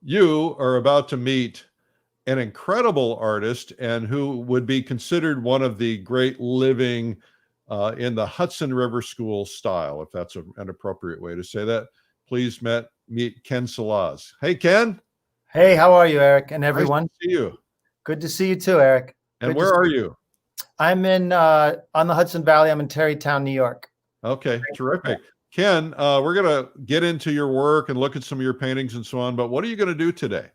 You are about to meet an incredible artist and who would be considered one of the great living in the Hudson River School style, if that's an appropriate way to say that. Please meet Ken Salaz. Hey, Ken. Hey, how are you, Eric, and Nice to everyone? see you. Good to see you too, Eric. And Good to where see are you. you? I'm in on the Hudson Valley. I'm in Tarrytown, New York. Okay, terrific. Ken, we're going to get into your work and look at some of your paintings and so on, but what are you going to do today?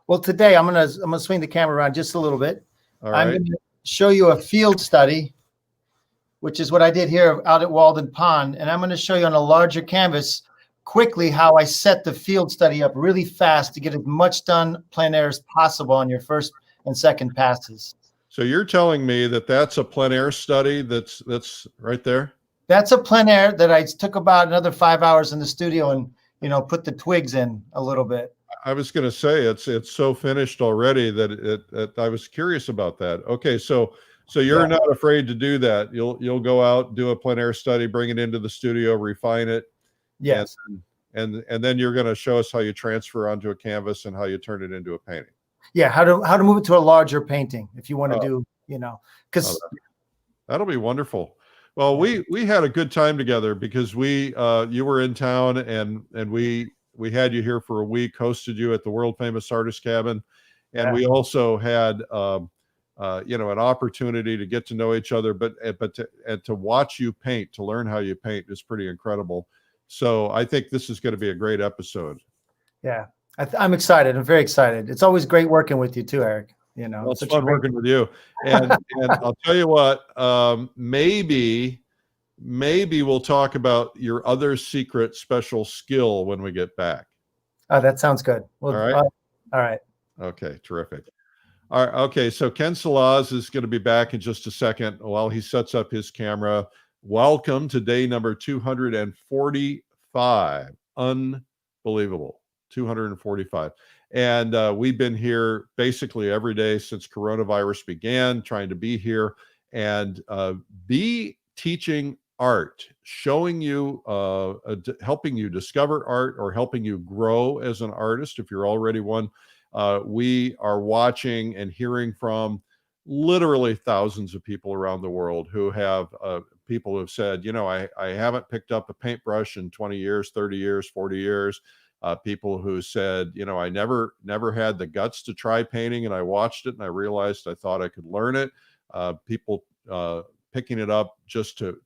Well, today I'm gonna swing the camera around just a little bit. All I'm right. going to show you a field study, which is what I did here out at Walden Pond, and I'm going to show you on a larger canvas quickly how I set the field study up really fast to get as much done plein air as possible on your first and second passes. So you're telling me that that's a plein air study that's right there? That's a plein air that I took about another 5 hours in the studio and put the twigs in a little bit. I was going to say it's so finished already that I was curious about that. Okay, so you're not afraid to do that. You'll go out, do a plein air study, bring it into the studio, refine it. Yes. And then you're going to show us how you transfer onto a canvas and how you turn it into a painting. Yeah, how to move it to a larger painting if you want to do, because that'll be wonderful. Well, we had a good time together because you were in town and we had you here for a week, hosted you at the world famous artist cabin, and we also had an opportunity to get to know each other, but to watch you paint, to learn how you paint is pretty incredible. So I think this is going to be a great episode. Yeah, I'm excited. I'm very excited. It's always great working with you too, Eric. Well, it's fun working with you. And I'll tell you what, maybe we'll talk about your other secret special skill when we get back. Oh, that sounds good. Well, all right. All right. Okay, terrific. All right. Okay, so Ken Salaz is going to be back in just a second while he sets up his camera. Welcome to day number 245. Unbelievable. 245. And we've been here basically every day since coronavirus began, trying to be here and be teaching art, showing you, helping you discover art or helping you grow as an artist if you're already one. We are watching and hearing from literally thousands of people around the world who have people who have said, I haven't picked up a paintbrush in 20 years, 30 years, 40 years. People who said, I never had the guts to try painting, and I watched it and I realized I thought I could learn it. People picking it up just to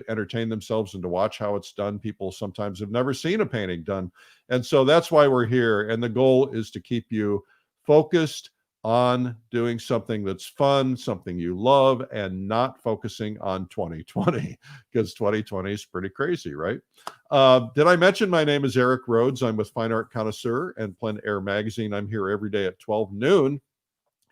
entertain themselves and to watch how it's done. People sometimes have never seen a painting done. And so that's why we're here. And the goal is to keep you focused on doing something that's fun, something you love, and not focusing on 2020, because 2020 is pretty crazy, right? Did I mention my name is Eric Rhoads? I'm with Fine Art Connoisseur and Plein Air Magazine. I'm here every day at 12 noon,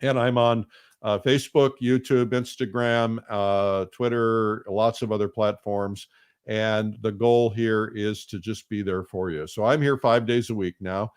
and I'm on Facebook, YouTube, Instagram, Twitter, lots of other platforms. And the goal here is to just be there for you. So I'm here 5 days a week now.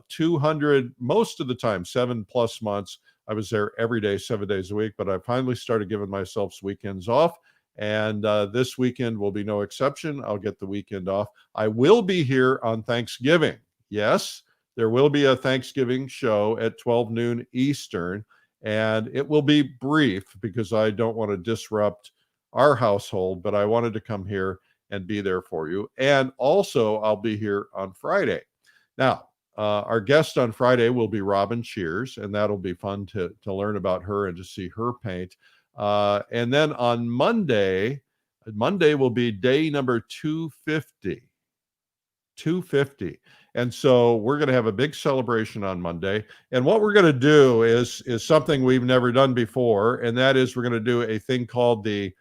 200, most of the time, 7+ months. I was there every day, 7 days a week, but I finally started giving myself weekends off. And this weekend will be no exception. I'll get the weekend off. I will be here on Thanksgiving. Yes, there will be a Thanksgiving show at 12 noon Eastern, and it will be brief because I don't want to disrupt our household, but I wanted to come here and be there for you. And also, I'll be here on Friday. Now, our guest on Friday will be Robin Cheers, and that'll be fun to learn about her and to see her paint. And then on Monday will be day number 250. 250. And so we're going to have a big celebration on Monday. And what we're going to do is something we've never done before, and that is we're going to do a thing called the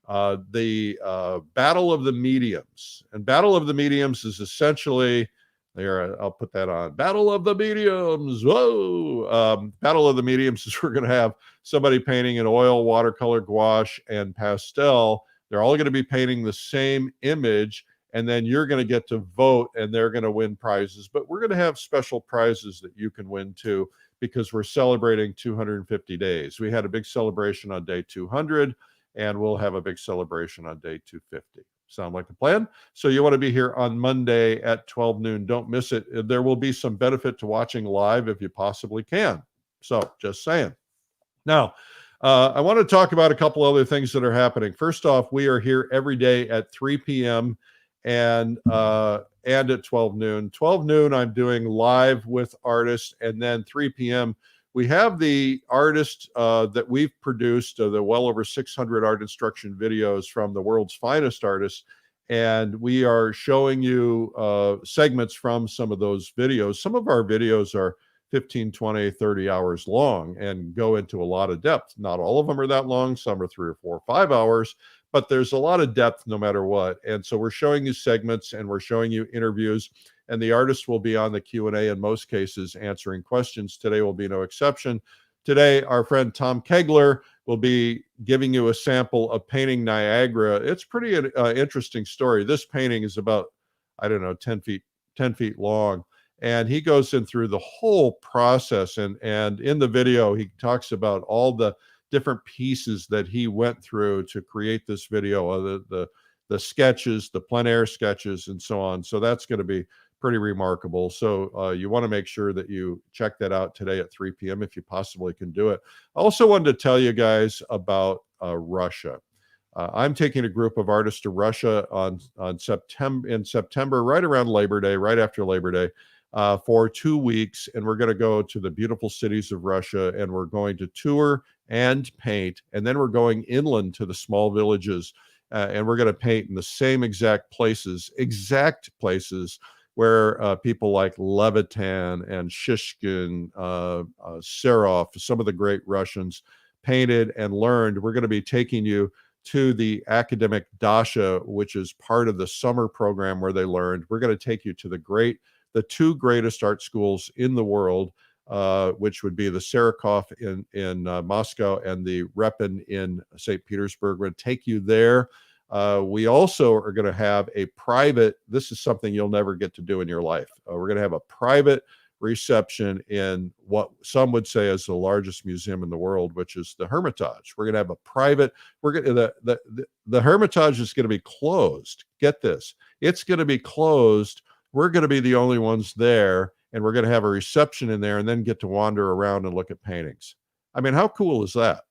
Battle of the Mediums. And Battle of the Mediums is essentially, there, I'll put that on. Battle of the Mediums. Whoa! Battle of the Mediums is we're going to have somebody painting in oil, watercolor, gouache, and pastel. They're all going to be painting the same image, and then you're going to get to vote, and they're going to win prizes. But we're going to have special prizes that you can win too, because we're celebrating 250 days. We had a big celebration on day 200, and we'll have a big celebration on day 250. Sound like a plan? So you want to be here on Monday at 12 noon. Don't miss it. There will be some benefit to watching live if you possibly can. So just saying. Now, I want to talk about a couple other things that are happening. First off, we are here every day at 3 p.m. and at 12 noon. 12 noon, I'm doing live with artists, and then 3 p.m. we have the artists that we've produced, the well over 600 art instruction videos from the world's finest artists, and we are showing you segments from some of those videos. Some of our videos are 15, 20, 30 hours long and go into a lot of depth. Not all of them are that long. Some are 3 or 4 or 5 hours, but there's a lot of depth no matter what. And so we're showing you segments and we're showing you interviews, and the artists will be on the Q&A in most cases answering questions. Today will be no exception. Today, our friend Tom Kegler will be giving you a sample of painting Niagara. It's pretty interesting story. This painting is about, I don't know, 10 feet long. And he goes in through the whole process. And in the video, he talks about all the different pieces that he went through to create this video, the sketches, the plein air sketches, and so on. So that's going to be pretty remarkable. So you want to make sure that you check that out today at 3 p.m. if you possibly can do it. I also wanted to tell you guys about Russia. I'm taking a group of artists to Russia in September, right around Labor Day, right after Labor Day, for 2 weeks. And we're going to go to the beautiful cities of Russia, and we're going to tour and paint. And then we're going inland to the small villages, and we're going to paint in the same exact places where people like Levitan and Shishkin, Serov, some of the great Russians painted and learned. We're going to be taking you to the academic Dasha, which is part of the summer program where they learned. We're going to take you to the two greatest art schools in the world, which would be the Sarakov in Moscow and the Repin in St. Petersburg. We're going to take you there. We also are going to have a private, this is something you'll never get to do in your life. We're going to have a private reception in what some would say is the largest museum in the world, which is the Hermitage. We're going to have a private, the Hermitage is going to be closed. Get this, it's going to be closed. We're going to be the only ones there, and we're going to have a reception in there and then get to wander around and look at paintings. I mean, how cool is that?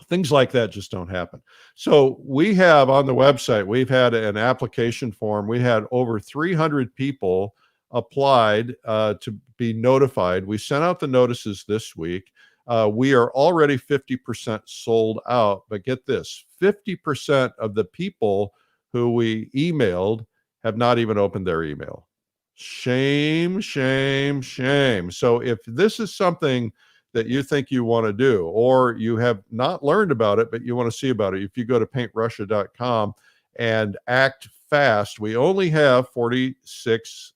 Things like that just don't happen. So we have on the website, we've had an application form. We had over 300 people applied to be notified. We sent out the notices this week. We are already 50% sold out, but get this, 50% of the people who we emailed have not even opened their email. Shame, shame, shame. So if this is something that you think you want to do, or you have not learned about it, but you want to see about it, if you go to paintrussia.com and act fast, we only have 46,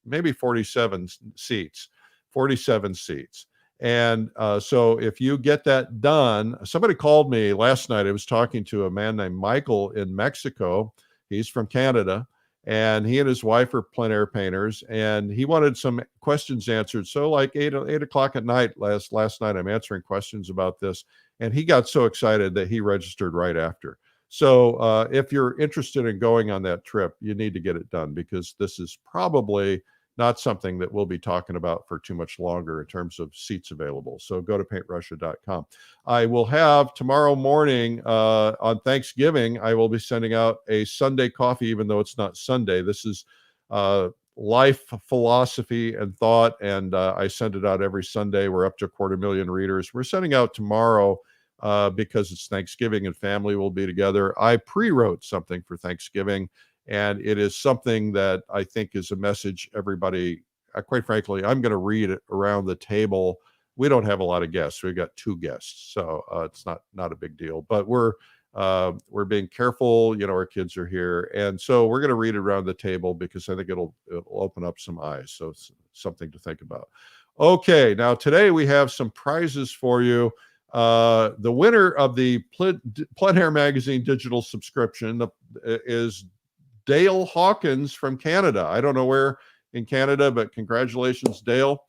maybe 47 seats, 47 seats. And so if you get that done, somebody called me last night. I was talking to a man named Michael in Mexico. He's from Canada, and he and his wife are plein air painters, and he wanted some questions answered. So like 8 o'clock at night last night, I'm answering questions about this, and he got so excited that he registered right after. So if you're interested in going on that trip, you need to get it done, because this is probably not something that we'll be talking about for too much longer in terms of seats available. So go to paintrussia.com. I will have tomorrow morning on Thanksgiving, I will be sending out a Sunday coffee, even though it's not Sunday. This is life philosophy and thought, and I send it out every Sunday. We're up to 250,000 readers. We're sending out tomorrow because it's Thanksgiving and family will be together. I pre-wrote something for Thanksgiving, and it is something that I think is a message everybody, quite frankly, I'm going to read it around the table. We don't have a lot of guests. We've got 2 guests, so it's not a big deal. But we're being careful. You know, our kids are here, and so we're going to read it around the table because I think it'll open up some eyes. So it's something to think about. Okay, now today we have some prizes for you. The winner of the Plein Air Magazine digital subscription is Dale Hawkins from Canada. I don't know where in Canada, but congratulations, Dale.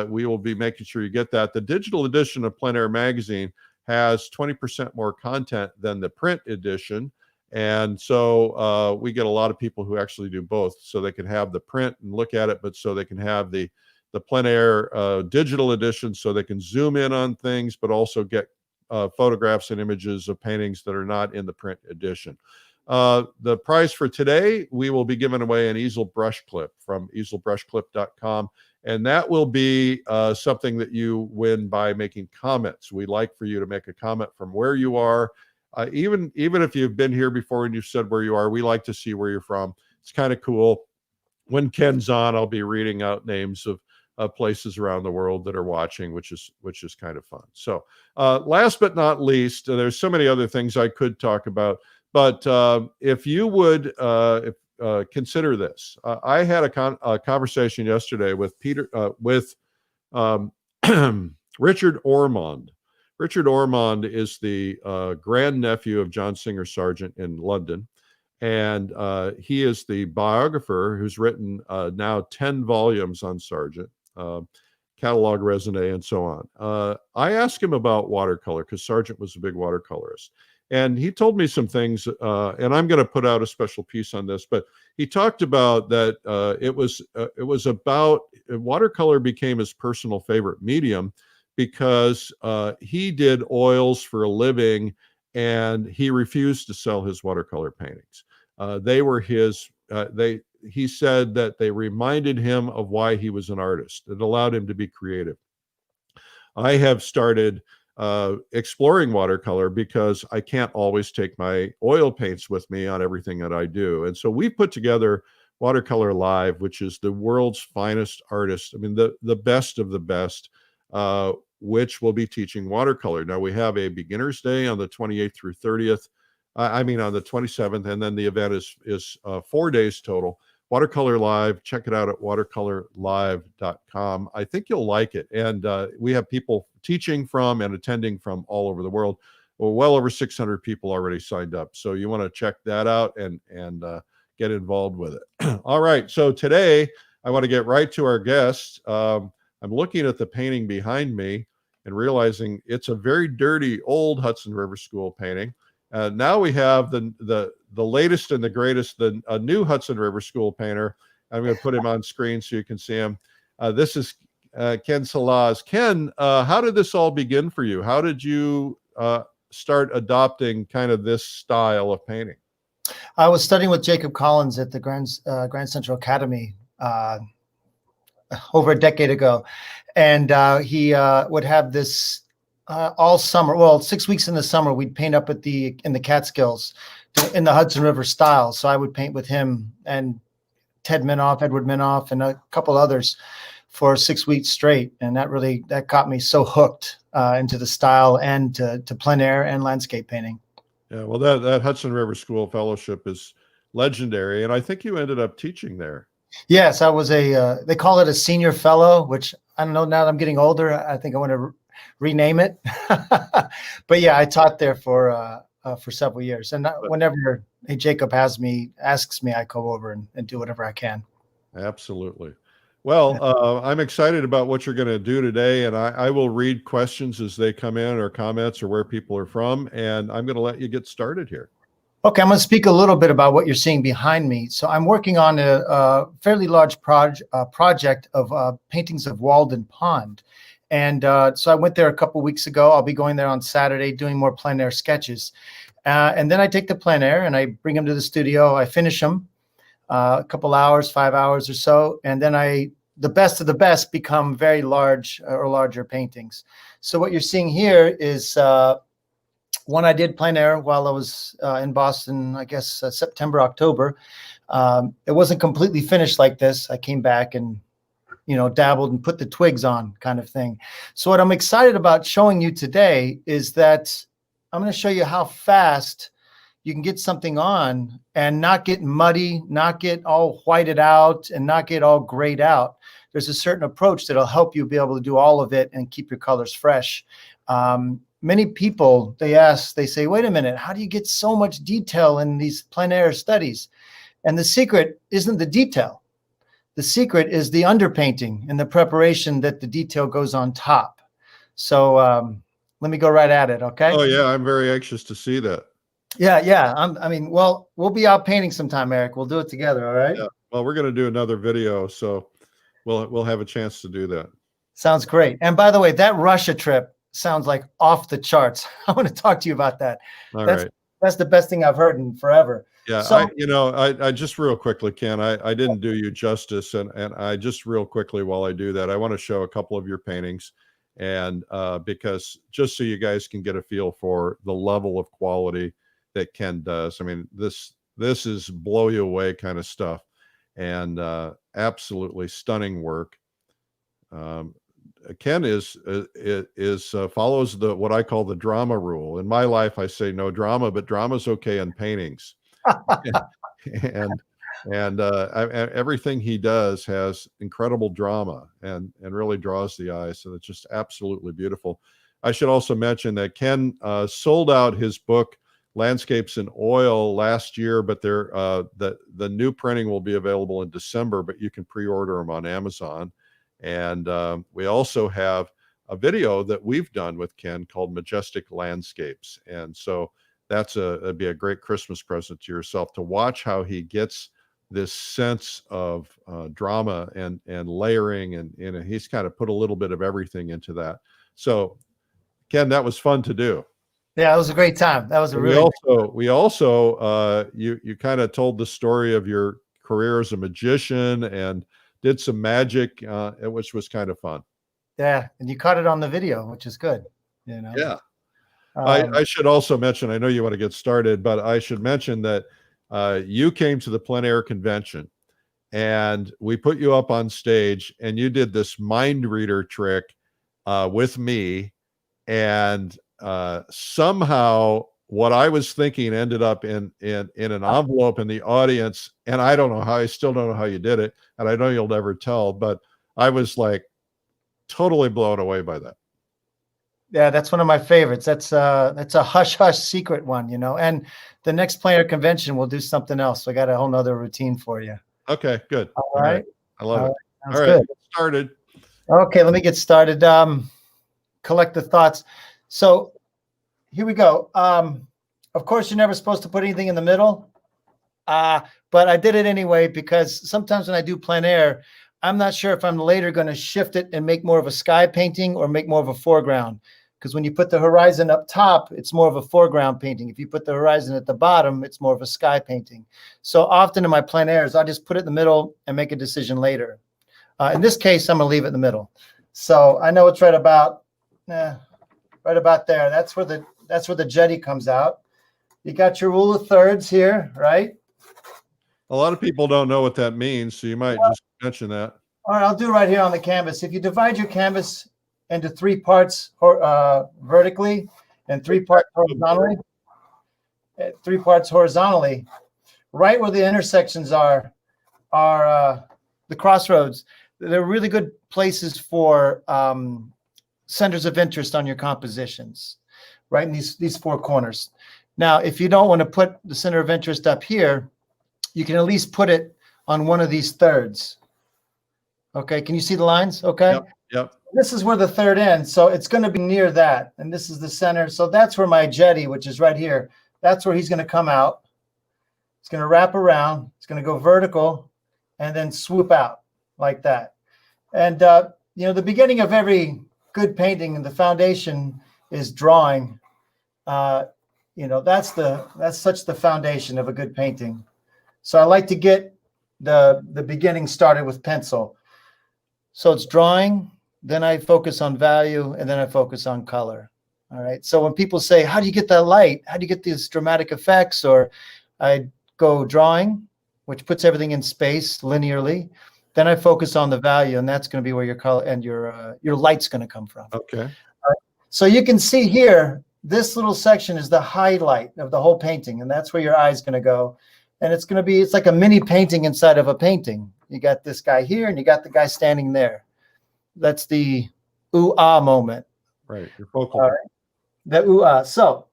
We will be making sure you get that. The digital edition of Plein Air Magazine has 20% more content than the print edition. And so we get a lot of people who actually do both, so they can have the print and look at it, but so they can have the plein air digital edition, so they can zoom in on things, but also get photographs and images of paintings that are not in the print edition. The prize for today, we will be giving away an easel brush clip from easelbrushclip.com. And that will be something that you win by making comments. We'd like for you to make a comment from where you are. Even if you've been here before and you've said where you are, we like to see where you're from. It's kind of cool. When Ken's on, I'll be reading out names of places around the world that are watching, which is kind of fun. So last but not least, there's so many other things I could talk about, but if you would consider this. I had a conversation yesterday with Richard Ormonde. Richard Ormonde is the grandnephew of John Singer Sargent in London. And he is the biographer who's written now 10 volumes on Sargent, catalog raisonné, and so on. I asked him about watercolor because Sargent was a big watercolorist. And he told me some things, and I'm going to put out a special piece on this, but he talked about that it was about watercolor became his personal favorite medium because he did oils for a living, and he refused to sell his watercolor paintings. They were his, he said that they reminded him of why he was an artist. It allowed him to be creative. I have started exploring watercolor because I can't always take my oil paints with me on everything that I do. And so we put together Watercolor Live, which is the world's finest artists. I mean, the best of the best, which will be teaching watercolor. Now we have a beginner's day on the 28th through 30th. On the 27th, and then the event is 4 days total. Watercolor Live, check it out at watercolorlive.com. I think you'll like it. And we have people teaching from and attending from all over the world. Well over 600 people already signed up. So you want to check that out and get involved with it. All right. So today I want to get right to our guest. I'm looking at the painting behind me and realizing it's a very dirty old Hudson River School painting. Now we have the latest and the greatest, a new Hudson River School painter. I'm going to put him on screen so you can see him. This is Ken Salaz. Ken, how did this all begin for you? How did you start adopting kind of this style of painting? I was studying with Jacob Collins at the Grand Central Academy over a decade ago, and he would have this all summer. Well, 6 weeks in the summer, we'd paint up in the Catskills in the Hudson River style. So I would paint with him and Edward Minoff, and a couple others for 6 weeks straight. And that got me so hooked into the style and to plein air and landscape painting. Yeah, well, that Hudson River School Fellowship is legendary, and I think you ended up teaching there. Yes, I was they call it a senior fellow, which I don't know, now that I'm getting older, I think I want to rename it. But yeah, I taught there for several years. And whenever Jacob asks me, I go over and do whatever I can. Absolutely. Well, I'm excited about what you're going to do today, and I will read questions as they come in, or comments, or where people are from, and I'm going to let you get started here. Okay, I'm going to speak a little bit about what you're seeing behind me. So I'm working on a fairly large project of paintings of Walden Pond. And so I went there a couple weeks ago. I'll be going there on Saturday doing more plein air sketches. And then I take the plein air and I bring them to the studio. I finish them a couple hours, 5 hours or so. And then the best of the best become very large or larger paintings. So what you're seeing here is one I did plein air while I was in Boston, I guess September, October. It wasn't completely finished like this. I came back and dabbled and put the twigs on, kind of thing. So what I'm excited about showing you today is that I'm going to show you how fast you can get something on and not get muddy, not get all whited out, and not get all grayed out. There's a certain approach that'll help you be able to do all of it and keep your colors fresh. Many people, they say, wait a minute, how do you get so much detail in these plein air studies? And the secret isn't the detail. The secret is the underpainting and the preparation that the detail goes on top. So let me go right at it, okay? Oh, yeah, I'm very anxious to see that. Yeah. I mean, well, we'll be out painting sometime, Eric. We'll do it together. All right. Yeah. Well, we're going to do another video, so we'll have a chance to do that. Sounds great. And by the way, that Russia trip sounds like off the charts. I want to talk to you about that. All That's right. that's the best thing I've heard in forever. Yeah, So I just real quickly, Ken, I didn't do you justice, and I just real quickly while I do that, I want to show a couple of your paintings, and because just so you guys can get a feel for the level of quality that Ken does. I mean, this is blow you away kind of stuff, and absolutely stunning work. Ken is follows the what I call the drama rule. In my life, I say no drama, but drama's okay in paintings. and everything he does has incredible drama and really draws the eye. So it's just absolutely beautiful. I should also mention that Ken sold out his book Landscapes in Oil last year, but the new printing will be available in December, but you can pre-order them on Amazon. And we also have a video that we've done with Ken called Majestic Landscapes. And so it'd be a great Christmas present to yourself to watch how he gets this sense of drama and layering, and he's kind of put a little bit of everything into that. So Ken, that was fun to do. yeah, it was a great time. That was a really we also you kind of told the story of your career as a magician and did some magic, which was kind of fun. yeah, and you caught it on the video, which is good. You know. Yeah. I should also mention, I know you want to get started, but I should mention that you came to the Plein Air convention and we put you up on stage and you did this mind reader trick with me. And somehow what I was thinking ended up in an envelope in the audience. And I don't know how, I still don't know how you did it. And I know you'll never tell, but I was like totally blown away by that. Yeah, that's one of my favorites. That's a hush hush secret one, you know. And the next Plein Air convention, we'll do something else. I got a whole nother routine for you. Okay, good. All right. I love it. Sounds All right, good. get started. Okay, let me get started. Collect the thoughts. So here we go. Of course, you're never supposed to put anything in the middle, but I did it anyway because sometimes when I do plein air, I'm not sure if I'm later going to shift it and make more of a sky painting or make more of a foreground. Because when you put the horizon up top, it's more of a foreground painting. If you put the horizon at the bottom, it's more of a sky painting. So often in my plein airs, I just put it in the middle and make a decision later. In this case, I'm going to leave it in the middle. So I know it's right about there. That's where the jetty comes out. You got your rule of thirds here, right? A lot of people don't know what that means, so you might just mention that. All right, I'll do right here on the canvas. If you divide your canvas into 3 parts vertically and 3 parts horizontally, right where the intersections are the crossroads. They're really good places for centers of interest on your compositions, right in these 4 corners. Now, if you don't want to put the center of interest up here, you can at least put it on one of these thirds. Okay, can you see the lines? Okay. Yep. This is where the third ends, so it's going to be near that, and this is the center. So that's where my jetty, which is right here, that's where he's going to come out. It's going to wrap around. It's going to go vertical, and then swoop out like that. And you know, the beginning of every good painting and the foundation is drawing. You know, that's such the foundation of a good painting. So I like to get the beginning started with pencil. So it's drawing, then I focus on value, and then I focus on color. All right. So when people say, how do you get that light? How do you get these dramatic effects? Or I go drawing, which puts everything in space linearly. Then I focus on the value, and that's going to be where your color and your light's going to come from. Okay. So you can see here, this little section is the highlight of the whole painting, and that's where your eye is going to go. And it's going to be, it's like a mini painting inside of a painting. You got this guy here, and you got the guy standing there. That's the ooh-ah moment. Right, your focal. All right. The ooh-ah. So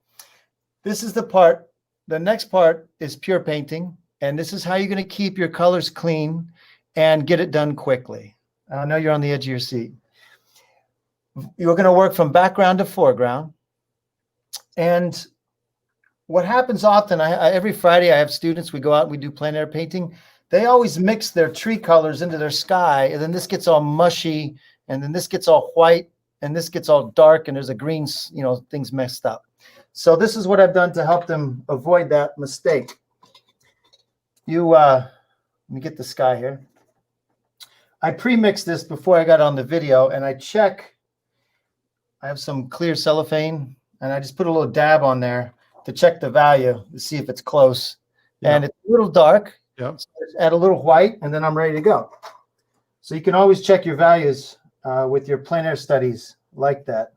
this is the part. The next part is pure painting, and this is how you're going to keep your colors clean and get it done quickly. I know you're on the edge of your seat. You're going to work from background to foreground. And what happens often, every Friday I have students, we go out and we do plein air painting. They always mix their tree colors into their sky, and then this gets all mushy, and then this gets all white, and this gets all dark, and there's a green, things messed up. So this is what I've done to help them avoid that mistake. Let me get the sky here. I pre-mixed this before I got on the video, and I have some clear cellophane, and I just put a little dab on there to check the value to see if it's close. Yeah. And it's a little dark. Yep. So add a little white, and then I'm ready to go. So you can always check your values with your plein air studies like that.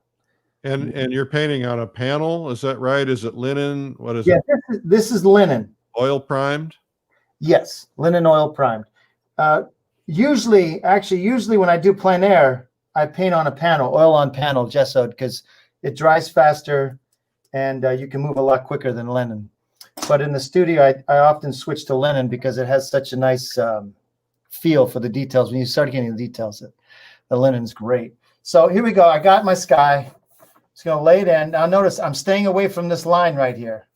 And you're painting on a panel, is that right? Is it linen? What is it? Yeah, this is linen. Oil primed? Yes, linen oil primed. Usually when I do plein air, I paint on a panel, oil on panel, gessoed, because it dries faster and you can move a lot quicker than linen. But in the studio, I often switch to linen because it has such a nice feel for the details. When you start getting the details, the linen's great. So here we go. I got my sky. Just going to lay it in. Now notice I'm staying away from this line right here.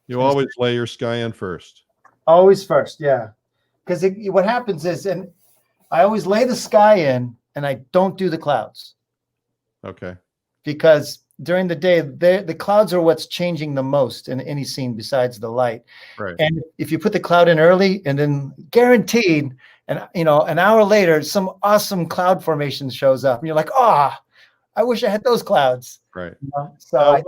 You always lay your sky in first. Always first, yeah. Because what happens is, and I always lay the sky in, and I don't do the clouds. Okay. Because during the day, the clouds are what's changing the most in any scene besides the light. Right. And if you put the cloud in early, and then guaranteed, and an hour later, some awesome cloud formation shows up, and you're like, I wish I had those clouds. Right. So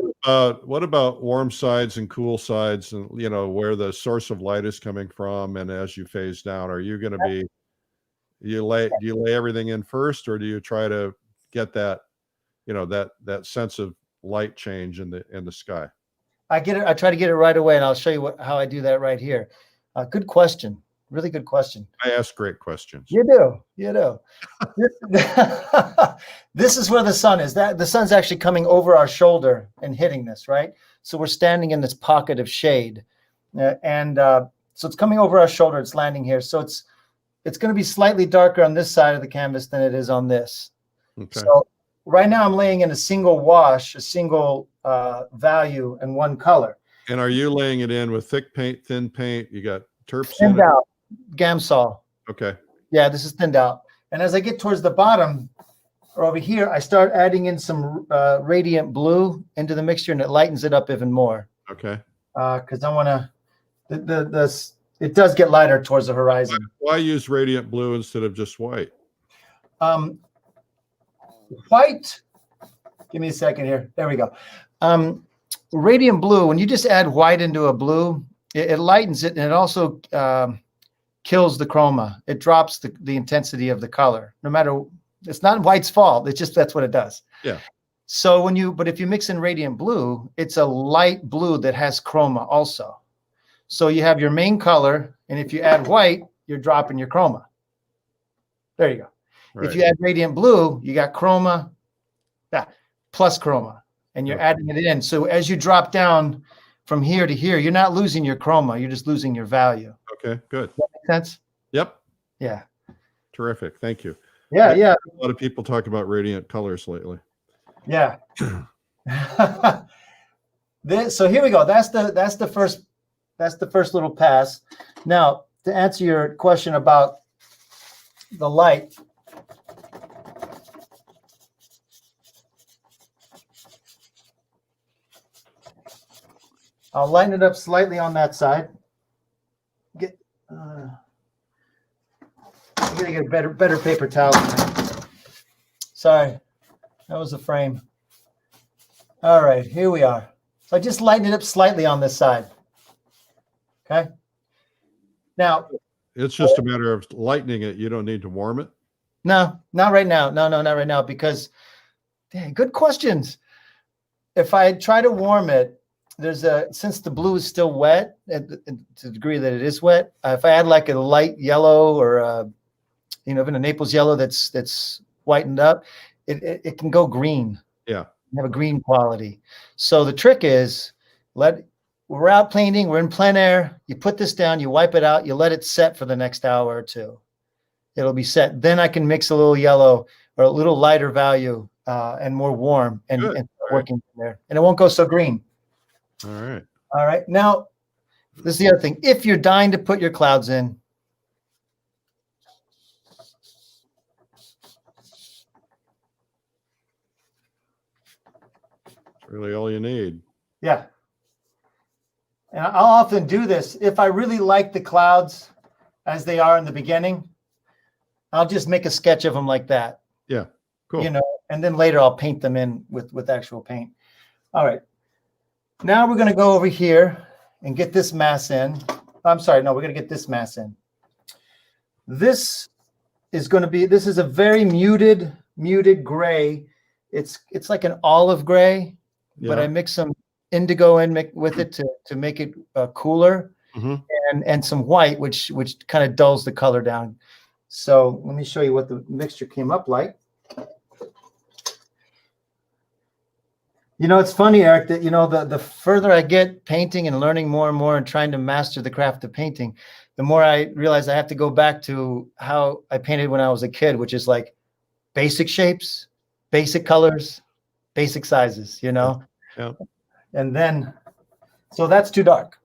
what about warm sides and cool sides, and where the source of light is coming from, and as you phase down, are you going to be? Do you lay everything in first, or do you try to get that, that sense of light change in the sky? I get it. I try to get it right away, and I'll show you how I do that right here. Good question. Really good question. I ask great questions. You do. This is where the sun is. The sun's actually coming over our shoulder and hitting this, right? So we're standing in this pocket of shade, so it's coming over our shoulder. It's landing here. So it's going to be slightly darker on this side of the canvas than it is on this. Okay. So right now I'm laying in a single wash, a single value, and one color. And are you laying it in with thick paint, thin paint? You got terps thinned out, Gamsol. Okay. Yeah, this is thinned out. And as I get towards the bottom, or over here, I start adding in some radiant blue into the mixture, and it lightens it up even more. Okay. Because I want to, it does get lighter towards the horizon. Why use radiant blue instead of just white? White, give me a second here. There we go. Radiant blue, when you just add white into a blue, it lightens it, and it also kills the chroma. It drops the intensity of the color. No matter, it's not white's fault. It's just that's what it does. Yeah. So but if you mix in radiant blue, it's a light blue that has chroma also. So you have your main color, and if you add white, you're dropping your chroma. There you go. Right. If you add radiant blue, you got chroma, plus chroma, and you're adding it in. So as you drop down from here to here, you're not losing your chroma. You're just losing your value. Okay, good. Does that make sense? Yep. Yeah. Terrific. Thank you. Yeah. A lot of people talk about radiant colors lately. Yeah. So here we go. That's the first little pass. Now, to answer your question about the light, I'll lighten it up slightly on that side. I'm gonna get a better paper towel. Sorry, that was the frame. All right, here we are. So I just lighten it up slightly on this side. Okay. Now it's just a matter of lightening it. You don't need to warm it. No, not right now. No, not right now, because good questions. If I try to warm it, since the blue is still wet, to the degree that it is wet, if I add like a light yellow or even a Naples yellow that's whitened up, it can go green. Yeah, have a green quality. So the trick is, we're out painting, we're in plein air. You put this down, you wipe it out, you let it set for the next hour or two. It'll be set. Then I can mix a little yellow or a little lighter value and more warm and working from there, and it won't go so green. All right. All right. Now, this is the other thing. If you're dying to put your clouds in, It's really all you need. yeah. And I'll often do this. If I really like the clouds as they are in the beginning, I'll just make a sketch of them like that. Yeah. Cool. You know, and then later I'll paint them in with actual paint. All right. Now we're going to go over here and get this mass in. I'm sorry. No, we're going to get this mass in. This is a very muted gray. It's like an olive gray, but I mix some indigo in with it to make it cooler, and some white, which kind of dulls the color down. So let me show you what the mixture came up like. You know, it's funny, Eric, that, you know, the further I get painting and learning more and more and trying to master the craft of painting, the more I realize I have to go back to how I painted when I was a kid, which is like basic shapes, basic colors, basic sizes, you know? Yeah. And then, so that's too dark.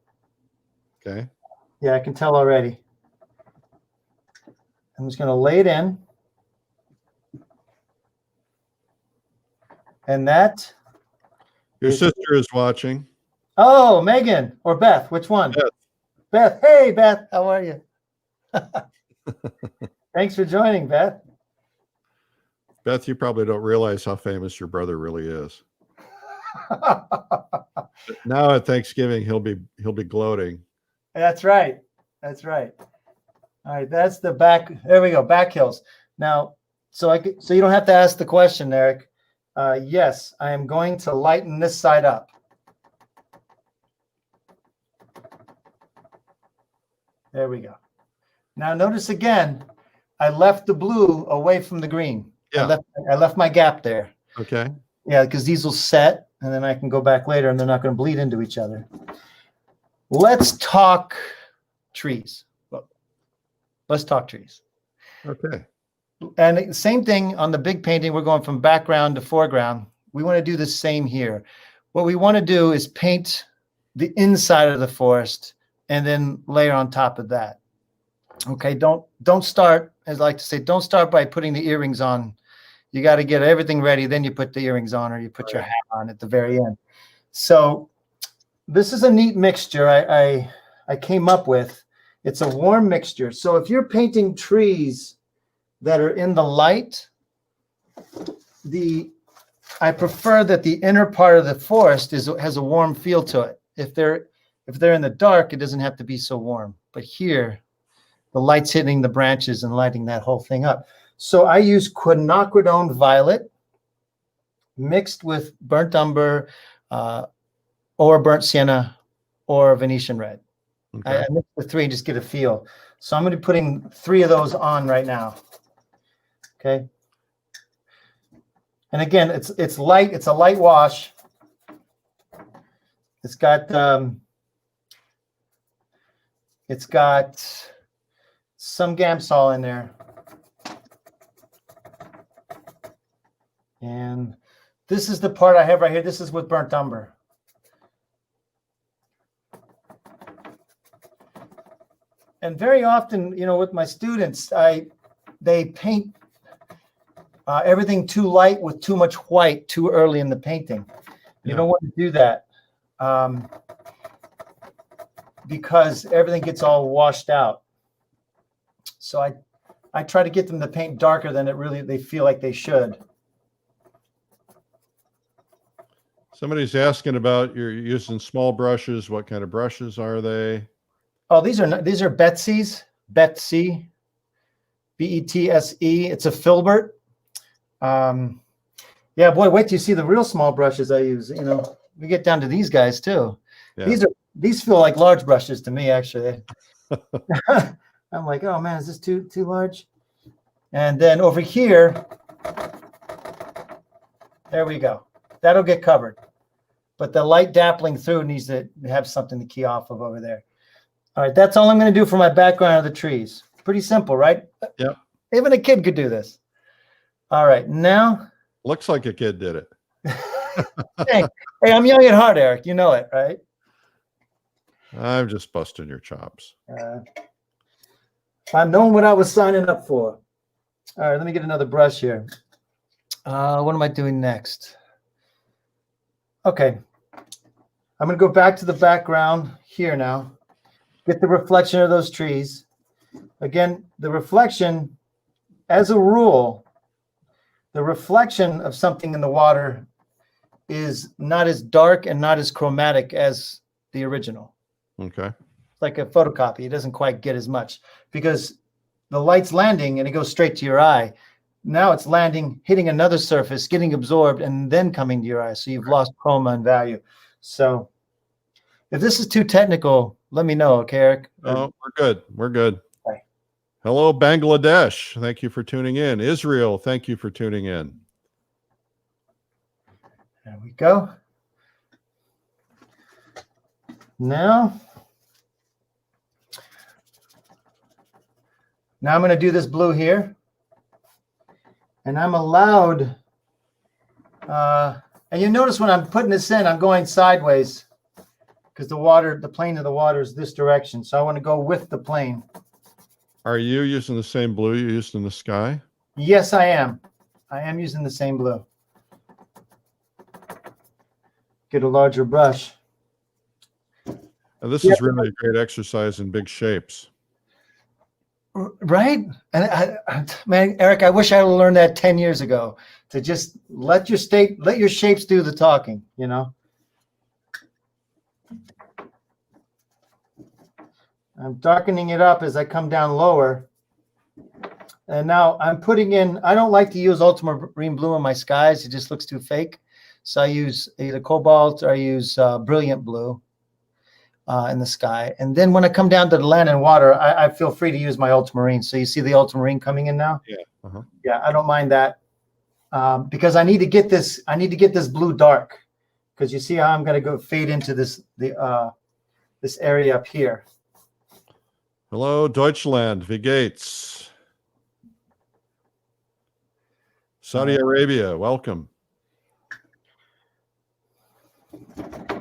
Okay. Yeah, I can tell already. I'm just going to lay it in. And that. Your sister is watching. Oh, Megan or Beth, which one? Beth. Beth. Hey, Beth, how are you? Thanks for joining, Beth. Beth, you probably don't realize how famous your brother really is. Now at Thanksgiving, he'll be gloating. That's right. That's right. All right, that's the back. There we go. Back hills. Now, so you don't have to ask the question, Eric. Yes, I am going to lighten this side up. There we go. Now notice again, I left the blue away from the green. Yeah. I left my gap there. Okay. Yeah, because these will set, and then I can go back later, and they're not going to bleed into each other. Let's talk trees. Let's talk trees. Okay. And same thing on the big painting. We're going from background to foreground. We want to do the same here. What we want to do is paint the inside of the forest and then layer on top of that. Okay, don't start, as I like to say, don't start by putting the earrings on. You got to get everything ready, then you put the earrings on, or you put your hat on at the very end. So this is a neat mixture I came up with. It's a warm mixture. So if you're painting trees that are in the light, I prefer that the inner part of the forest has a warm feel to it. If they're in the dark, it doesn't have to be so warm. But here, the light's hitting the branches and lighting that whole thing up. So I use quinacridone violet mixed with burnt umber or burnt sienna or Venetian red. Okay. I mix the three and just get a feel. So I'm going to be putting 3 of those on right now. Okay. And again, it's light. It's a light wash. It's got some Gamsol in there. And this is the part I have right here. This is with burnt umber. And very often, you know, with my students, they paint everything too light with too much white too early in the painting. You don't want to do that because everything gets all washed out. So I try to get them to paint darker than they feel like they should. Somebody's asking about you're using small brushes. What kind of brushes are they? Oh, these are Betsy's. Betsy, B-E-T-S-E. It's a filbert. Yeah, boy, wait till you see the real small brushes I use. You know, we get down to these guys too. Yeah. These feel like large brushes to me, actually. I'm like, oh man, is this too large? And then over here, there we go. That'll get covered. But the light dappling through needs to have something to key off of over there. All right, that's all I'm going to do for my background of the trees. Pretty simple, right? Yep. Even a kid could do this. All right, now. Looks like a kid did it. Hey, I'm young at heart, Eric. You know it, right? I'm just busting your chops. If I'd known what I was signing up for. All right, let me get another brush here. What am I doing next? Okay. I'm going to go back to the background here now. Get the reflection of those trees. Again, the reflection, as a rule, the reflection of something in the water is not as dark and not as chromatic as the original. Okay. It's like a photocopy. It doesn't quite get as much because the light's landing and it goes straight to your eye. Now it's landing, hitting another surface, getting absorbed, and then coming to your eye. So you've lost chroma and value. So if this is too technical, let me know, okay, Eric? Oh, we're good. We're good. Okay. Hello, Bangladesh. Thank you for tuning in. Israel, thank you for tuning in. There we go. Now I'm going to do this blue here. And I'm allowed, and you notice when I'm putting this in, I'm going sideways because the plane of the water is this direction. So I want to go with the plane. Are you using the same blue you used in the sky? Yes, I am. I am using the same blue. Get a larger brush. And this is really a great exercise in big shapes. Right? And man, Eric, I wish I had learned that 10 years ago to just let your shapes do the talking, you know? I'm darkening it up as I come down lower. And now I'm putting in, I don't like to use ultramarine blue in my skies. It just looks too fake. So I use either cobalt or I use brilliant blue in the sky. And then when I come down to the land and water, I feel free to use my ultramarine. So you see the ultramarine coming in now? Yeah. Uh-huh. Yeah, I don't mind that because I need to get this blue dark because you see how I'm going to go fade into this area up here. Hello, Deutschland, wie geht's? Saudi Arabia, welcome.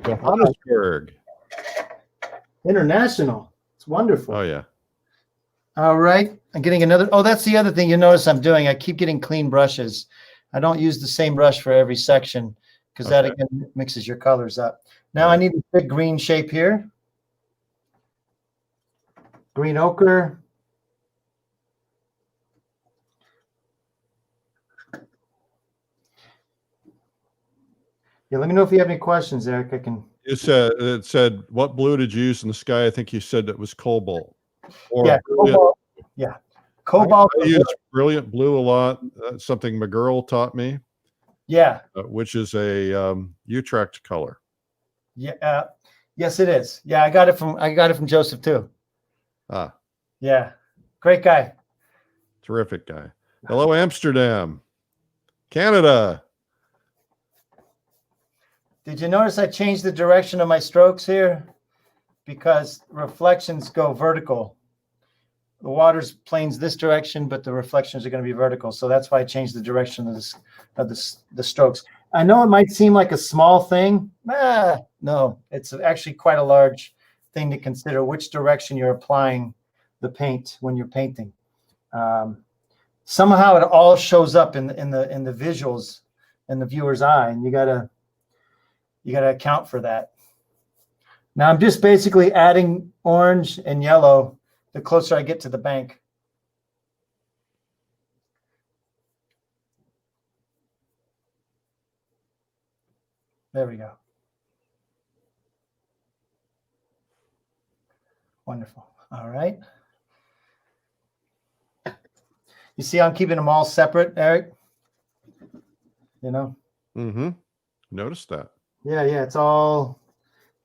Johannesburg. International. It's wonderful. Oh, yeah. All right. I'm getting another. Oh, that's the other thing you notice I'm doing. I keep getting clean brushes. I don't use the same brush for every section because that, again, mixes your colors up. Now I need a big green shape here. Green ochre. Yeah, let me know if you have any questions, Eric. I can. You said, it said, what blue did you use in the sky? I think you said it was cobalt. Or Yeah, cobalt. Yeah, cobalt. I use brilliant blue a lot. That's something McGurl taught me. Yeah. Which is a Utrecht color. Yeah. Yes, it is. Yeah, I got it from Joseph too. Ah. Yeah. Great guy. Terrific guy. Hello, Amsterdam. Canada. Did you notice I changed the direction of my strokes here? Because reflections go vertical. The water's planes this direction, but the reflections are going to be vertical. So that's why I changed the direction of the strokes. I know it might seem like a small thing. No, it's actually quite a large thing to consider which direction you're applying the paint when you're painting. Somehow it all shows up in the visuals in the viewer's eye, and you gotta account for that. Now I'm just basically adding orange and yellow the closer I get to the bank. There we go. Wonderful. All right. You see I'm keeping them all separate, Eric? You know? Mm-hmm. Noticed that. Yeah, it's all,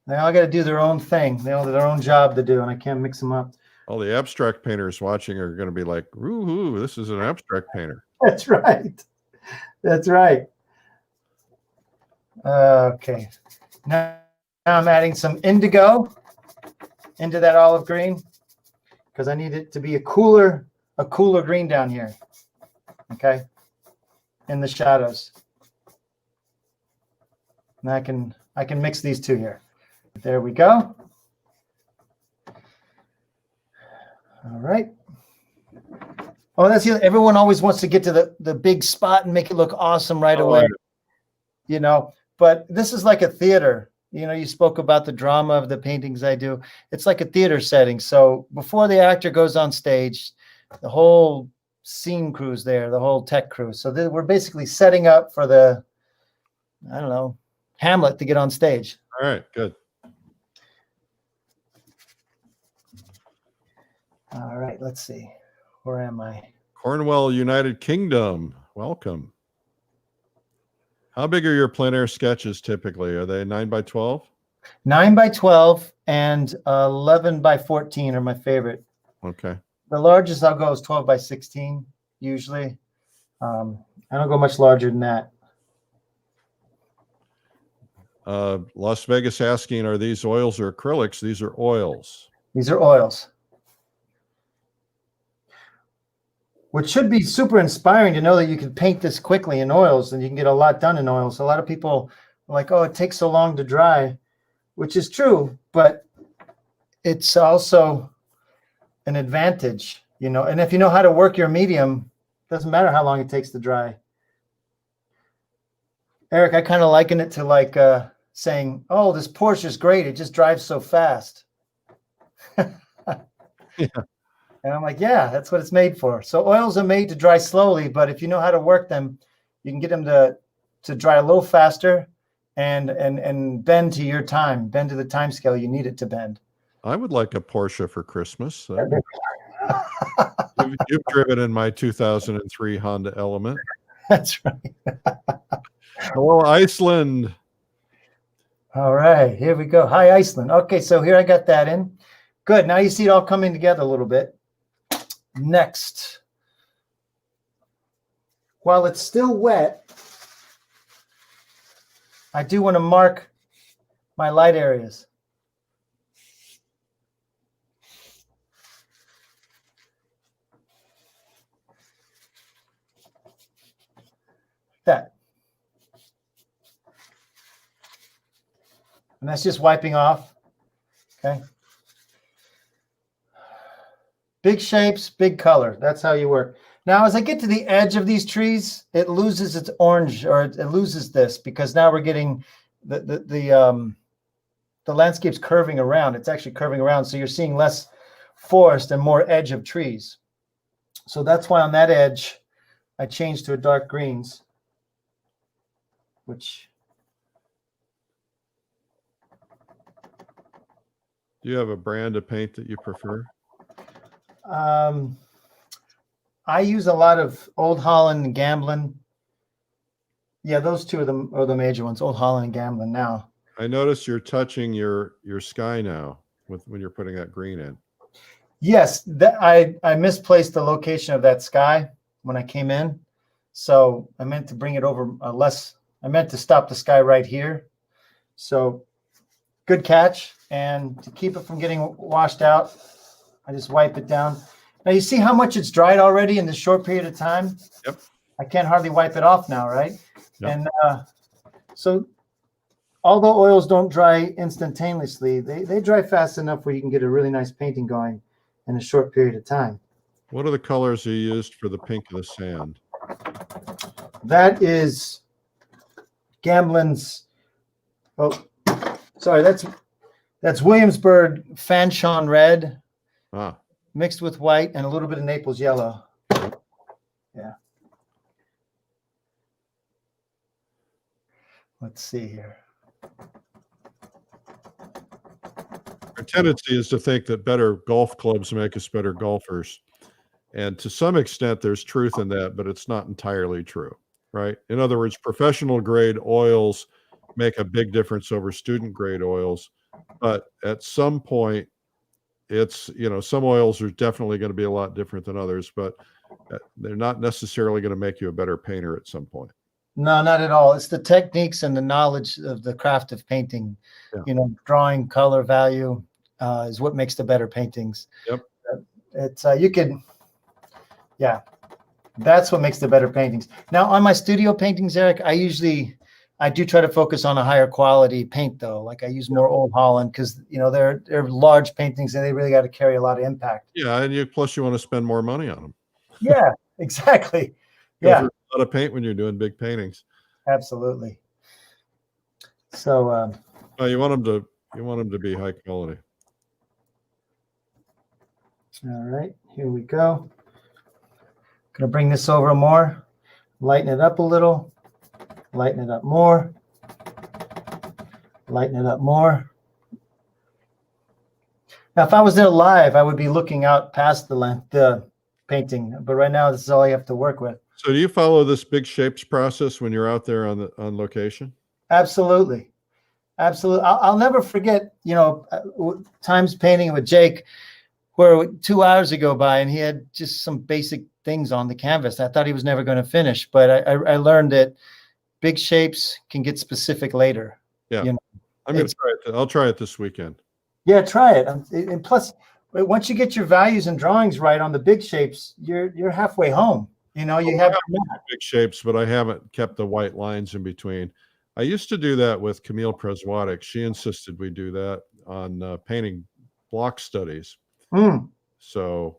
they all got to do their own thing. They all have their own job to do, and I can't mix them up. All the abstract painters watching are going to be like, "Ooh, this is an abstract painter." That's right. That's right. Okay. Now I'm adding some indigo into that olive green because I need it to be a cooler green down here. Okay. In the shadows. And I can mix these two here. There we go. All right. Oh, that's the other, everyone always wants to get to the big spot and make it look awesome right away. You know, but this is like a theater. You know, you spoke about the drama of the paintings I do. It's like a theater setting. So before the actor goes on stage, the whole scene crew's there, the whole tech crew. So we're basically setting up for the, I don't know, Hamlet to get on stage. All right, good. All right, let's see. Where am I? Cornwall, United Kingdom. Welcome. How big are your plein air sketches typically? Are they 9 by 12? 9 by 12 and 11 by 14 are my favorite. Okay. The largest I'll go is 12 by 16 usually. I don't go much larger than that. Las Vegas asking, are these oils or acrylics? These are oils. These are oils. Which should be super inspiring to know that you can paint this quickly in oils and you can get a lot done in oils. A lot of people are like, oh, it takes so long to dry, which is true, but it's also an advantage, you know. And if you know how to work your medium, it doesn't matter how long it takes to dry. Eric, I kind of liken it to like saying, oh, this Porsche is great. It just drives so fast. Yeah. And I'm like, yeah, that's what it's made for. So oils are made to dry slowly, but if you know how to work them, you can get them to dry a little faster and bend to your time, bend to the time scale you need it to bend. I would like a Porsche for Christmas. You've driven in my 2003 Honda Element. That's right. Hello, Iceland. All right, here we go. Hi, Iceland. Okay, so here I got that in. Good. Now you see it all coming together a little bit. Next, while it's still wet, I do want to mark my light areas. That. And that's just wiping off. Okay. Big shapes, big color. That's how you work. Now, as I get to the edge of these trees, it loses its orange, or it loses this, because now we're getting the landscape's curving around. It's actually curving around, so you're seeing less forest and more edge of trees. So that's why on that edge, I changed to a dark greens, which. Do you have a brand of paint that you prefer? I use a lot of Old Holland and Gamblin. Yeah, those two of them are the major ones, Old Holland and Gamblin now. I notice you're touching your sky now when you're putting that green in. Yes, I misplaced the location of that sky when I came in. So I meant to bring it over I meant to stop the sky right here. So good catch. And to keep it from getting washed out, I just wipe it down. Now you see how much it's dried already in this short period of time? Yep. I can't hardly wipe it off now, right? Yep. And so although oils don't dry instantaneously, they dry fast enough where you can get a really nice painting going in a short period of time. What are the colors you used for the pink of the sand? That is Gamblin's, oh, sorry, that's Williamsburg Fanchon Red. Mixed with white and a little bit of Naples yellow. Yeah. Let's see here. Our tendency is to think that better golf clubs make us better golfers. And to some extent, there's truth in that, but it's not entirely true, right? In other words, professional grade oils make a big difference over student grade oils. But at some point, it's, you know, some oils are definitely going to be a lot different than others, but they're not necessarily going to make you a better painter at some point. No, not at all. It's the techniques and the knowledge of the craft of painting. Yeah. You know, drawing, color, value is what makes the better paintings. Yep. It's yeah, that's what makes the better paintings. Now on my studio paintings, Eric, I usually I do try to focus on a higher quality paint though. Like I use more Old Holland because they're large paintings and they really got to carry a lot of impact. Yeah, and plus you want to spend more money on them. Yeah, exactly. Go Yeah, through a lot of paint when you're doing big paintings. absolutely. So you want them to be high quality. all right, here we go. Gonna bring this over more, lighten it up a little, lighten it up more, lighten it up more. Now, if I was there live, I would be looking out past the painting, but right now this is all I have to work with. So do you follow this big shapes process when you're out there on location? Absolutely. Absolutely. I'll never forget, times painting with Jake where 2 hours ago by and he had just some basic things on the canvas. I thought he was never going to finish, but I learned that big shapes can get specific later. Yeah. I'm going to try it. I'll try it this weekend. Yeah, try it. And plus, once you get your values and drawings right on the big shapes, you're halfway home. You have big shapes, but I haven't kept the white lines in between. I used to do that with Camille Preswatic. She insisted we do that on painting block studies. So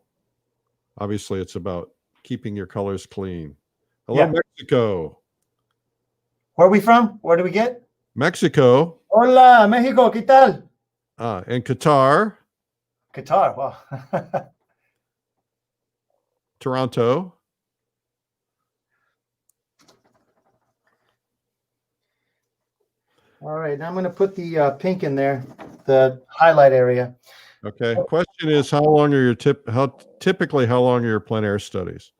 obviously it's about keeping your colors clean. Hello, Mexico. Where are we from? Where do we get? Mexico. Hola, Mexico. ¿Qué tal? And Qatar. Qatar. Wow. Toronto. All right, now I'm going to put the pink in there, the highlight area. Okay. Question is, how long are typically how long are your plein air studies?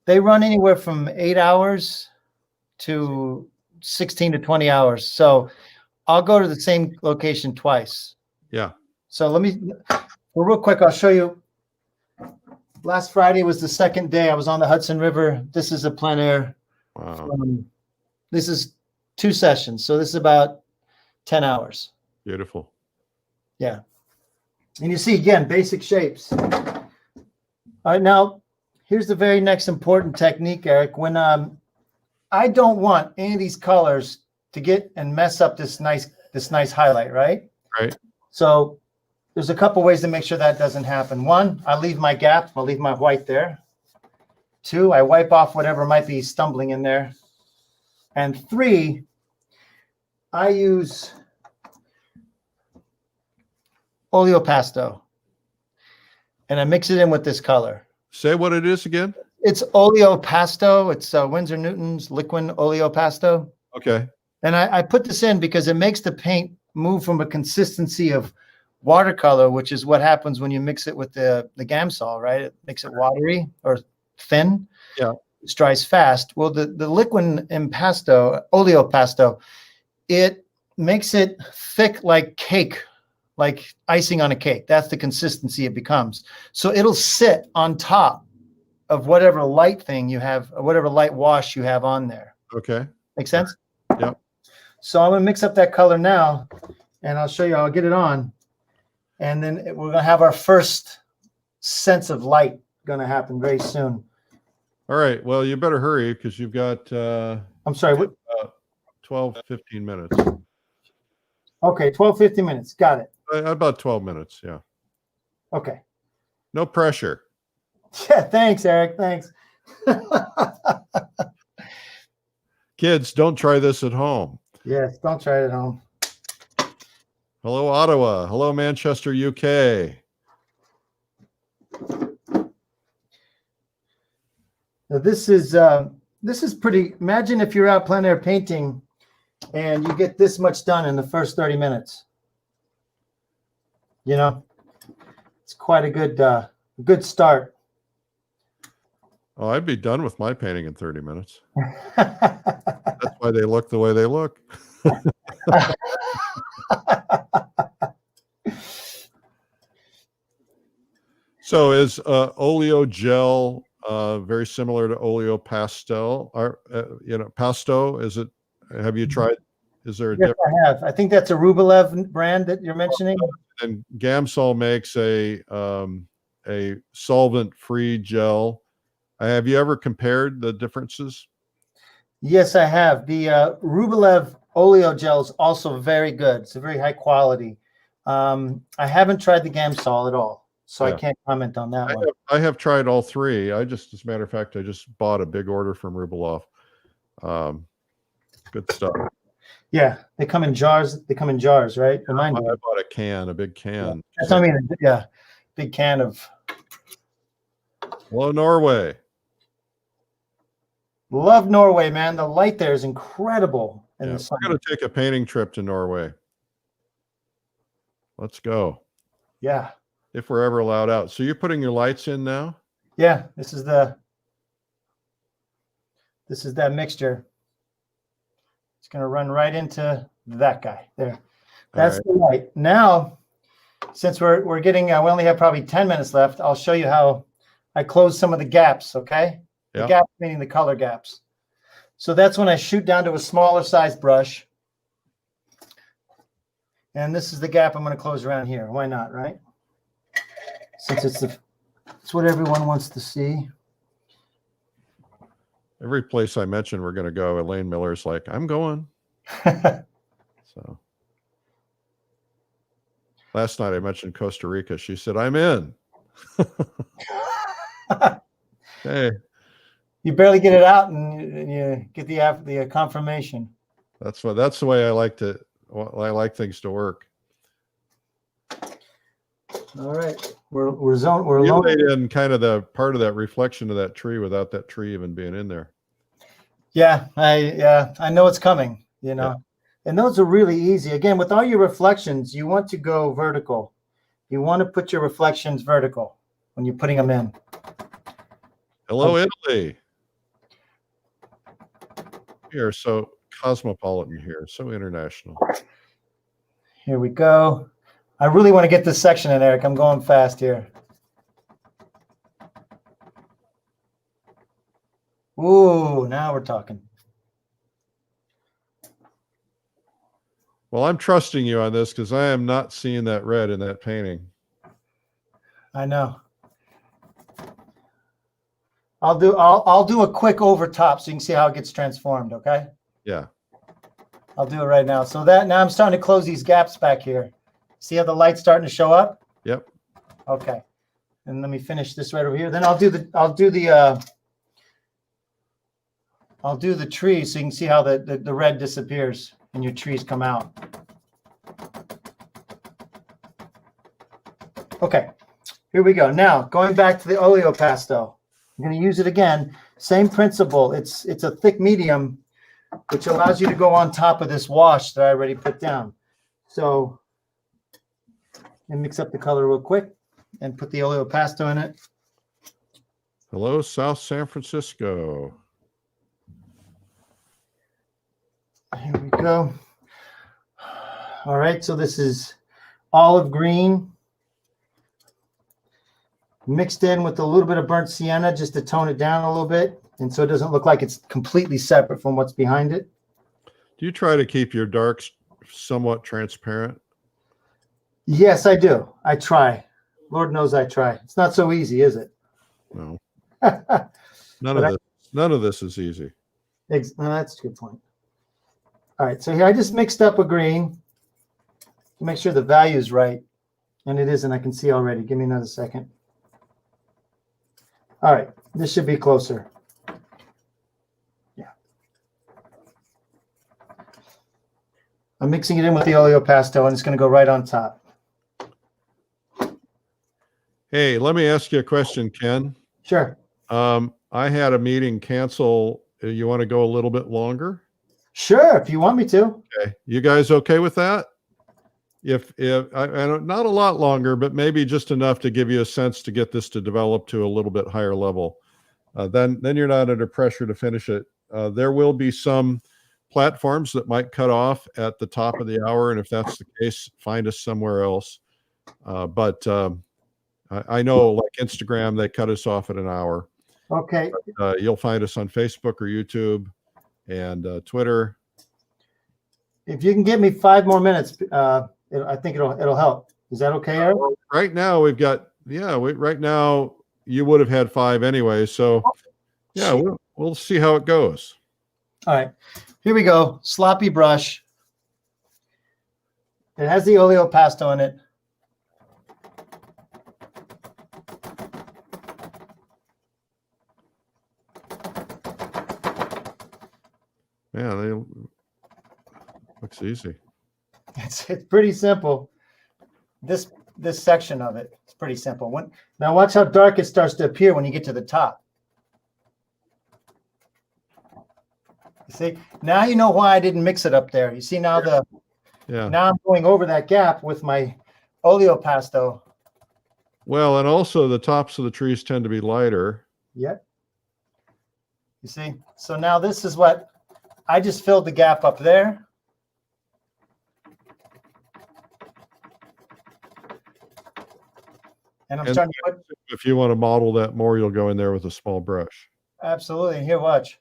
They run anywhere from 8 hours to 16 to 20 hours. So I'll go to the same location twice. Yeah. So real quick, I'll show you. Last Friday was the second day. I was on the Hudson River. This is a plein air. Wow. This is 2 sessions. So this is about 10 hours. Beautiful. Yeah. And you see, again, basic shapes. All right, now, here's the very next important technique, Eric. When I don't want any of these colors to get and mess up this nice highlight, right? Right. So there's a couple ways to make sure that doesn't happen. 1, I leave my gap. I'll leave my white there. 2, I wipe off whatever might be stumbling in there. And 3, I use oleopasto, and I mix it in with this color. Say what it is again. It's oleopasto. It's Winsor Newton's liquid oleopasto. Okay. And I put this in because it makes the paint move from a consistency of watercolor, which is what happens when you mix it with the Gamsol, right? It makes it watery or thin. Yeah. It dries fast. Well, the liquid impasto, oleopasto, it makes it thick like cake, like icing on a cake. That's the consistency it becomes. So it'll sit on top of whatever light thing you have, or whatever light wash you have on there. Okay. Make sense? Yep. So I'm going to mix up that color now, and I'll show you. I'll get it on. And then we're going to have our first sense of light going to happen very soon. All right. Well, you better hurry because you've got I'm sorry, what? 12, 15 minutes. Okay, 12, 15 minutes. Got it. About 12 minutes. Yeah. Okay. No pressure. Yeah, thanks, Eric. Thanks. Kids, don't try this at home. Yes, don't try it at home. Hello, Ottawa. Hello, Manchester, UK. Now this is pretty. Imagine if you're out plein air painting and you get this much done in the first 30 minutes. It's quite a good start. Oh, I'd be done with my painting in 30 minutes. That's why they look the way they look. So is oleo gel very similar to oleo pastel? Or pasto? Is it? Have you tried? Is there a Yes, difference? I have. I think that's a Rublev brand that you're mentioning. And Gamsol makes a solvent-free gel. Have you ever compared the differences? Yes, I have. The Rublev Oleo gel is also very good. It's a very high quality. I haven't tried the Gamsol at all, so I can't comment on that one. I have tried all three. As a matter of fact, I just bought a big order from Rublev. Good stuff. Yeah, they come in jars. They come in jars, right? I bought a big can. Yeah. That's what I mean. Yeah, big can of. Hello, Norway. Love Norway, man. The light there is incredible. We're going to take a painting trip to Norway. Let's go. Yeah. If we're ever allowed out. So you're putting your lights in now? Yeah, this is that mixture. It's going to run right into that guy there. That's the light. Now, since we're getting, we only have probably 10 minutes left. I'll show you how I close some of the gaps. Okay. The gaps meaning the color gaps. So that's when I shoot down to a smaller size brush. And this is the gap I'm going to close around here. Why not, right? Since it's what everyone wants to see. Every place I mention we're going to go, Elaine Miller's like, I'm going. So last night I mentioned Costa Rica. She said, I'm in. Hey. You barely get it out and you get the confirmation. That's the way I like things to work. All right, we're you laid in kind of the part of that reflection of that tree without that tree even being in there. Yeah, I know it's coming. You know, and those are really easy. Again, with all your reflections, you want to go vertical. You want to put your reflections vertical when you're putting them in. Hello, Italy. We are so cosmopolitan here, so international. Here we go. I really want to get this section in, Eric. I'm going fast here. Ooh, now we're talking. Well, I'm trusting you on this because I am not seeing that red in that painting. I know. I'll do a quick over top so you can see how it gets transformed, okay? Yeah. I'll do it right now. So now I'm starting to close these gaps back here. See how the light's starting to show up? Yep. Okay. And let me finish this right over here. Then I'll do the tree so you can see how the red disappears and your trees come out. Okay. Here we go. Now, going back to the oleo pastel. I'm going to use it again. Same principle. It's a thick medium, which allows you to go on top of this wash that I already put down. So, and mix up the color real quick and put the oleo pastel in it. Hello, South San Francisco. Here we go. All right, so this is olive green mixed in with a little bit of burnt sienna just to tone it down a little bit, and so it doesn't look like it's completely separate from what's behind it. Do you try to keep your darks somewhat transparent? Yes, I do. I try. Lord knows I try. It's not so easy, is it? No. None of this is easy. No, that's a good point. All right, so here I just mixed up a green to make sure the value is right, and it isn't. I can see already. Give me another second. All right, this should be closer. Yeah. I'm mixing it in with the oleo pastel, and it's going to go right on top. Hey, let me ask you a question, Ken. Sure. I had a meeting cancel. You want to go a little bit longer? Sure, if you want me to. Okay. You guys okay with that? If I don't, not a lot longer, but maybe just enough to give you a sense to get this to develop to a little bit higher level. Then you're not under pressure to finish it. There will be some platforms that might cut off at the top of the hour, and if that's the case, find us somewhere else. But I know, like Instagram, they cut us off at an hour. Okay. But, you'll find us on Facebook or YouTube and Twitter. If you can give me 5 more minutes, I think it'll help. Is that okay, Eric? Right now we've got right now you would have had 5 anyway, so yeah, we'll see how it goes. All right, here we go. Sloppy brush. It has the oleopasto in it. Yeah, they looks easy. It's pretty simple. This section of it, it's pretty simple. Now watch how dark it starts to appear when you get to the top. You see, now you know why I didn't mix it up there. You see now now I'm going over that gap with my oleopasto. Well, and also the tops of the trees tend to be lighter. Yep. You see, so now this is what I just filled the gap up there. And I'm starting to put, if you want to model that more, you'll go in there with a small brush. Absolutely. Here, watch.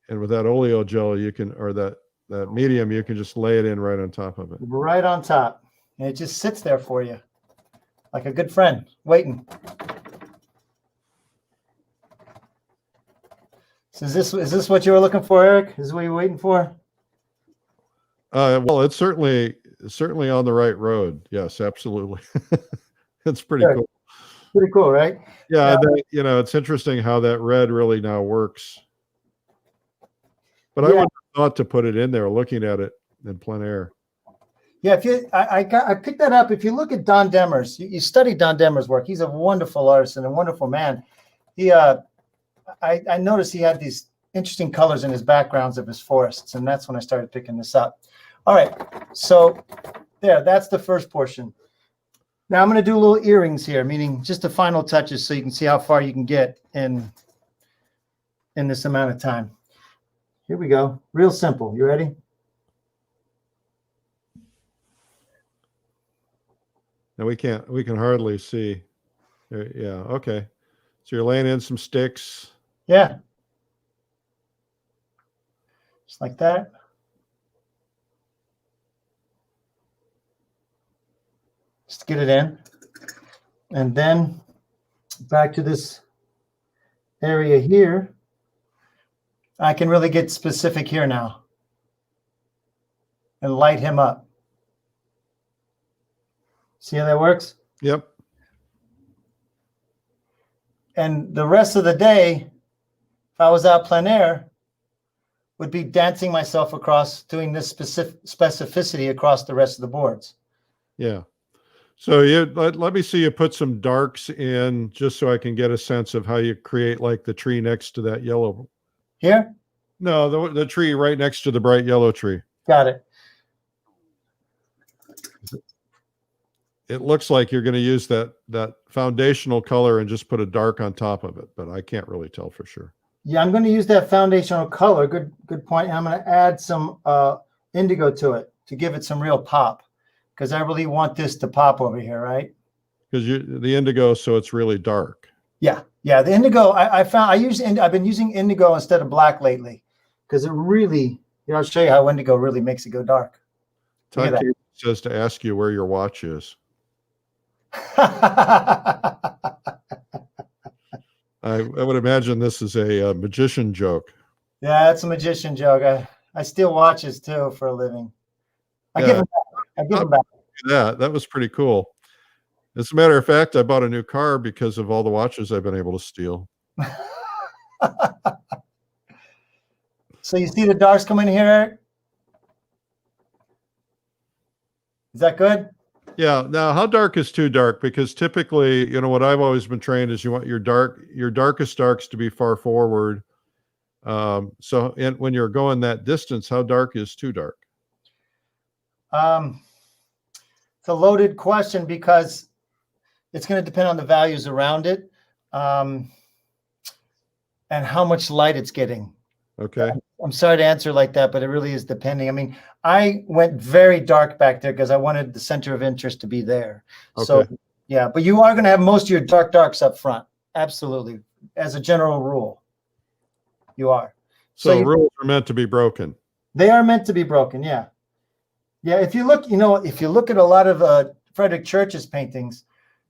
And with that oleo gel, you can, or that medium, you can just lay it in right on top of it. Right on top. And it just sits there for you like a good friend waiting. So is this what you were looking for, Eric? Is this what you're waiting for? Well, it's certainly on the right road. Yes, absolutely. It's pretty Good. cool. Pretty cool, right? Yeah, you know, it's interesting how that red really now works. But I wouldn't have thought to put it in there looking at it in plein air. Yeah, I picked that up. If you look at Don Demers, you study Don Demers' work. He's a wonderful artist and a wonderful man. He I noticed he had these interesting colors in his backgrounds of his forests, and that's when I started picking this up. All right, so that's the first portion. Now I'm going to do little earrings here, meaning just the final touches so you can see how far you can get in this amount of time. Here we go. Real simple. You ready? Now we can hardly see. Yeah, okay. So you're laying in some sticks. Yeah. Just like that. Just get it in. And then back to this area here. I can really get specific here now and light him up. See how that works? Yep. And the rest of the day, if I was out plein air, would be dancing myself across, doing this specificity across the rest of the boards. Yeah. So let me see you put some darks in just so I can get a sense of how you create like the tree next to that yellow. Here? No, the tree right next to the bright yellow tree. Got it. It looks like you're going to use that foundational color and just put a dark on top of it, but I can't really tell for sure. Yeah, I'm going to use that foundational color. Good point. And I'm going to add some indigo to it to give it some real pop, because I really want this to pop over here, right? Because the indigo, so it's really dark. Yeah, the indigo. I've been using indigo instead of black lately, because it really, I'll show you how indigo really makes it go dark. Todd says to ask you where your watch is. I would imagine this is a magician joke. Yeah, it's a magician joke. I steal watches too for a living. I give them back. I give them back. That was pretty cool. As a matter of fact, I bought a new car because of all the watches I've been able to steal. So you see the darks coming in here, Eric? Is that good? Yeah. Now, how dark is too dark? Because typically, what I've always been trained is you want your darkest darks to be far forward. So when you're going that distance, how dark is too dark? It's a loaded question because it's going to depend on the values around it, and how much light it's getting. Okay. I'm sorry to answer like that, but it really is depending. I mean, I went very dark back there because I wanted the center of interest to be there. Okay. So yeah, but you are going to have most of your darks up front. Absolutely. As a general rule, you are. So rules are meant to be broken. They are meant to be broken. Yeah. Yeah. If you look, if you look at a lot of Frederick Church's paintings,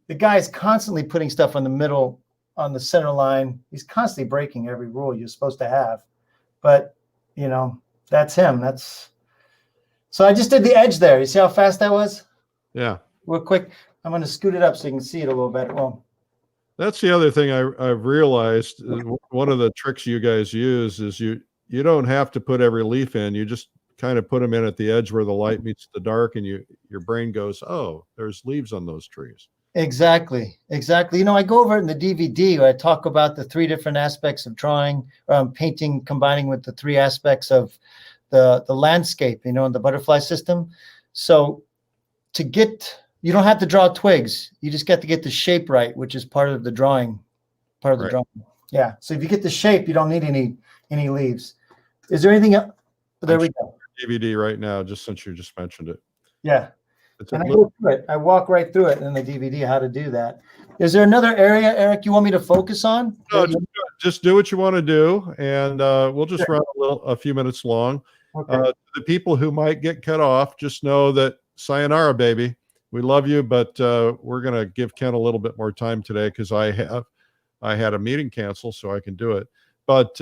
the guy's constantly putting stuff on the middle, on the center line. He's constantly breaking every rule you're supposed to have. But, you know, that's him. So I just did the edge there. You see how fast that was? Yeah. Real quick. I'm going to scoot it up so you can see it a little better. Well, that's the other thing I've realized. One of the tricks you guys use is you don't have to put every leaf in. You just kind of put them in at the edge where the light meets the dark, and your brain goes, oh, there's leaves on those trees. Exactly. You know, I go over it in the DVD where I talk about the 3 different aspects of drawing, painting, combining with the 3 aspects of the landscape, you know, and the butterfly system. So you don't have to draw twigs. You just got to get the shape right, which is part of the drawing. Drawing. Yeah. So if you get the shape, you don't need any leaves. Is there anything else? There we go. DVD right now, just since you just mentioned it. Yeah. And I go through it. I walk right through it in the DVD, how to do that. Is there another area, Eric, you want me to focus on? No, just do what you want to do, and we'll just run a few minutes long. Okay. The people who might get cut off, just know that sayonara, baby. We love you, but we're going to give Ken a little bit more time today because I had a meeting cancel, so I can do it. But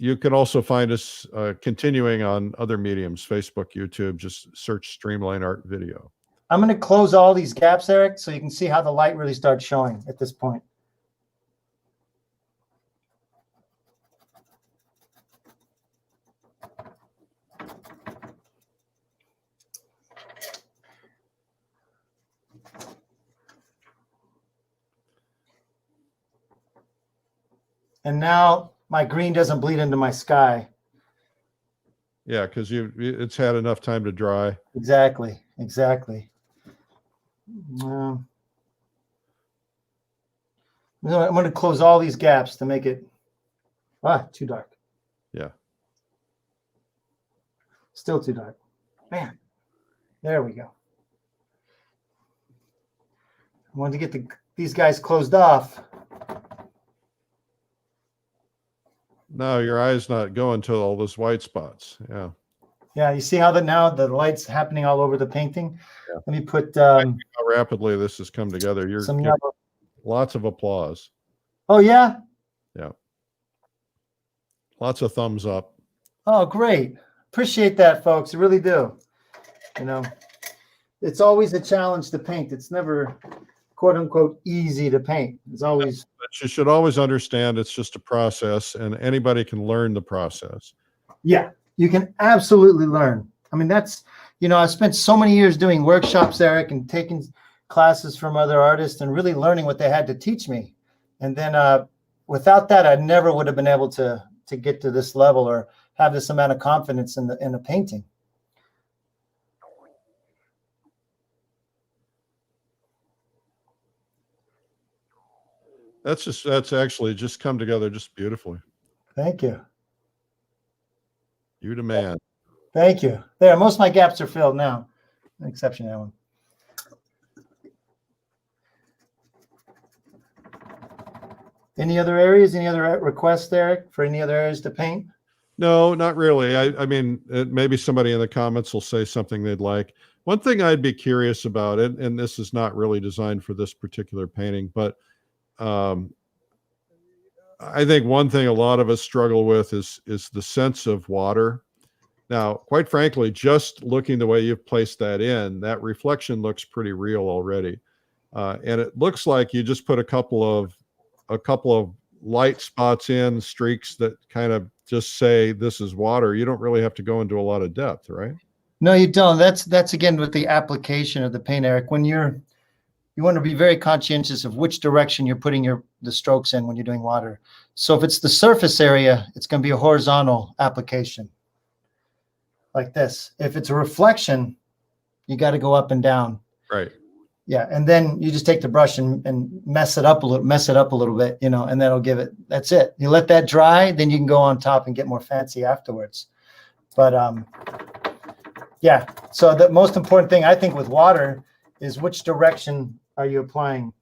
you can also find us continuing on other mediums, Facebook, YouTube. Just search Streamline Art Video. I'm going to close all these gaps, Eric, so you can see how the light really starts showing at this point. And now my green doesn't bleed into my sky. Yeah, because it's had enough time to dry. Exactly. I'm going to close all these gaps to make it too dark. Yeah. Still too dark. Man, there we go. I wanted to get these guys closed off. No, your eye's not going to all those white spots. Yeah. Yeah, you see how now the light's happening all over the painting? Yeah. Let me put how rapidly this has come together. You're getting lots of applause. Oh, yeah? Yeah. Lots of thumbs up. Oh, great. Appreciate that, folks. I really do. You know, it's always a challenge to paint. It's never, quote unquote, easy to paint. It's always. But you should always understand it's just a process, and anybody can learn the process. Yeah, you can absolutely learn. I mean, that's, you know, I spent so many years doing workshops, Eric, and taking classes from other artists and really learning what they had to teach me. And then without that, I never would have been able to get to this level or have this amount of confidence in the painting. That's actually just come together just beautifully. Thank you. You demand. Thank you. There, most of my gaps are filled now. An exception to that one. Any other areas? Any other requests, Eric, for any other areas to paint? No, not really. I mean, maybe somebody in the comments will say something they'd like. One thing I'd be curious about, and this is not really designed for this particular painting, but I think one thing a lot of us struggle with is the sense of water. Now, quite frankly, just looking the way you've placed that in, that reflection looks pretty real already. And it looks like you just put a couple of light spots in, streaks that kind of just say this is water. You don't really have to go into a lot of depth, right? No, you don't. That's again with the application of the paint, Eric. When you want to be very conscientious of which direction you're putting the strokes in when you're doing water. So if it's the surface area, it's going to be a horizontal application like this. If it's a reflection, you got to go up and down. Right. Yeah, and then you just take the brush and mess it up a little bit, you know, and that'll give it. That's it. You let that dry, then you can go on top and get more fancy afterwards. But yeah. So the most important thing I think with water is which direction are you applying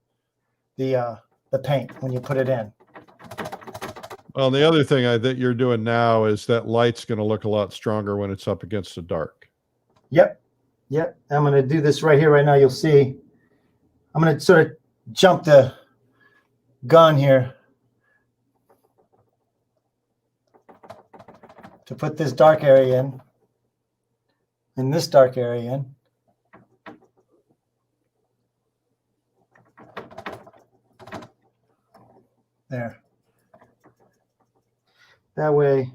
the paint when you put it in. Well, the other thing that you're doing now is that light's going to look a lot stronger when it's up against the dark. Yep. I'm going to do this right here, right now. You'll see. I'm going to sort of jump the gun here to put this dark area in and this dark area in. There. That way.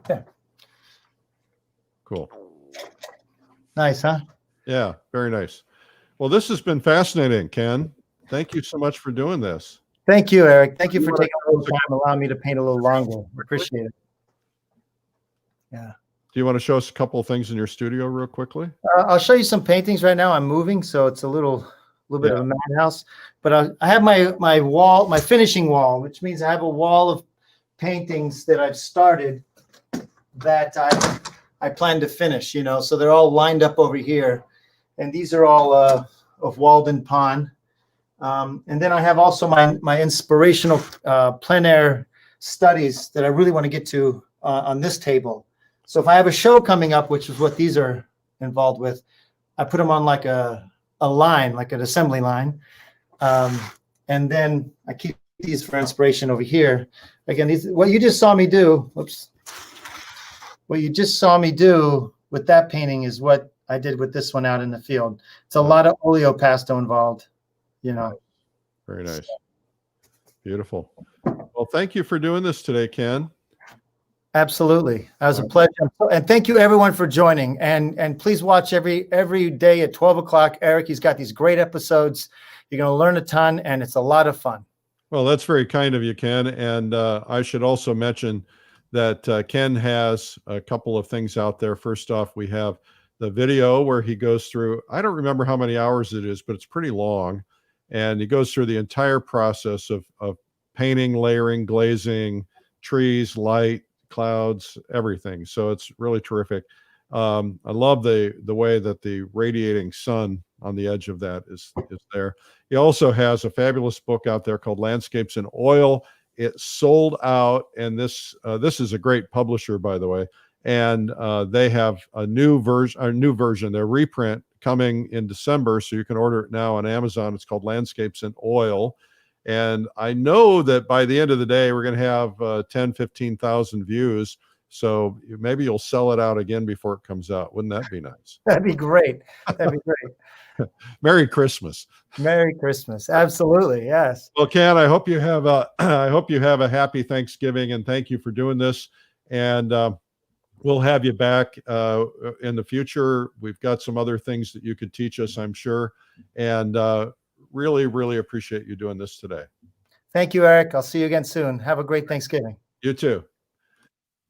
Yeah. Cool. Nice, huh? Yeah, very nice. Well, this has been fascinating, Ken. Thank you so much for doing this. Thank you, Eric. Thank you for taking a little time, allowing me to paint a little longer. Appreciate it. Yeah. Do you want to show us a couple of things in your studio real quickly? I'll show you some paintings right now. I'm moving, so it's a little bit of a madhouse. But I have my wall, my finishing wall, which means I have a wall of paintings that I've started that I plan to finish. You know, so they're all lined up over here, and these are all of Walden Pond. And then I have also my inspirational plein air studies that I really want to get to on this table. So if I have a show coming up, which is what these are involved with, I put them on like a line, like an assembly line. And then I keep these for inspiration over here. Again, what you just saw me do, whoops. What you just saw me do with that painting is what I did with this one out in the field. It's a lot of oleopasto involved, you know. Very nice. Beautiful. Well, thank you for doing this today, Ken. Absolutely. That was a pleasure. And thank you everyone for joining. And please watch every day at 12 o'clock. Eric, he's got these great episodes. You're going to learn a ton, and it's a lot of fun. Well, that's very kind of you, Ken. And I should also mention that Ken has a couple of things out there. First off, we have the video where he goes through, I don't remember how many hours it is, but it's pretty long. And he goes through the entire process of painting, layering, glazing, trees, light, clouds, everything. So it's really terrific. I love the way that the radiating sun on the edge of that is there. He also has a fabulous book out there called Landscapes in Oil. It sold out, and this is a great publisher, by the way. And they have a new version, their reprint coming in December, so you can order it now on Amazon. It's called Landscapes in Oil. And I know that by the end of the day, we're going to have 10, 15,000 views. So maybe you'll sell it out again before it comes out. Wouldn't that be nice? That'd be great. That'd be great. Merry Christmas. Merry Christmas. Absolutely. Yes. Well, Ken, I hope you have a happy Thanksgiving, and thank you for doing this. And we'll have you back in the future. We've got some other things that you could teach us, I'm sure. And really, really appreciate you doing this today. Thank you, Eric. I'll see you again soon. Have a great Thanksgiving. You too.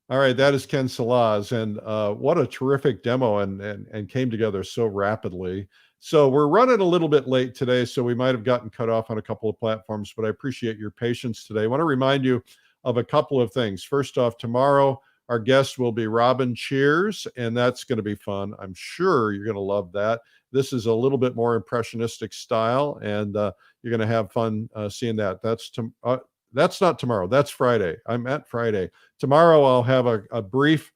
All right, that is Ken Salaz, and what a terrific demo, and came together so rapidly. So we're running a little bit late today, so we might have gotten cut off on a couple of platforms, but I appreciate your patience today. I want to remind you of a couple of things. First off, tomorrow, our guest will be Robin Cheers, and that's going to be fun. I'm sure you're going to love that. This is a little bit more impressionistic style, and you're going to have fun seeing that. That's not tomorrow. That's Friday. I'm at Friday. Tomorrow, I'll have a brief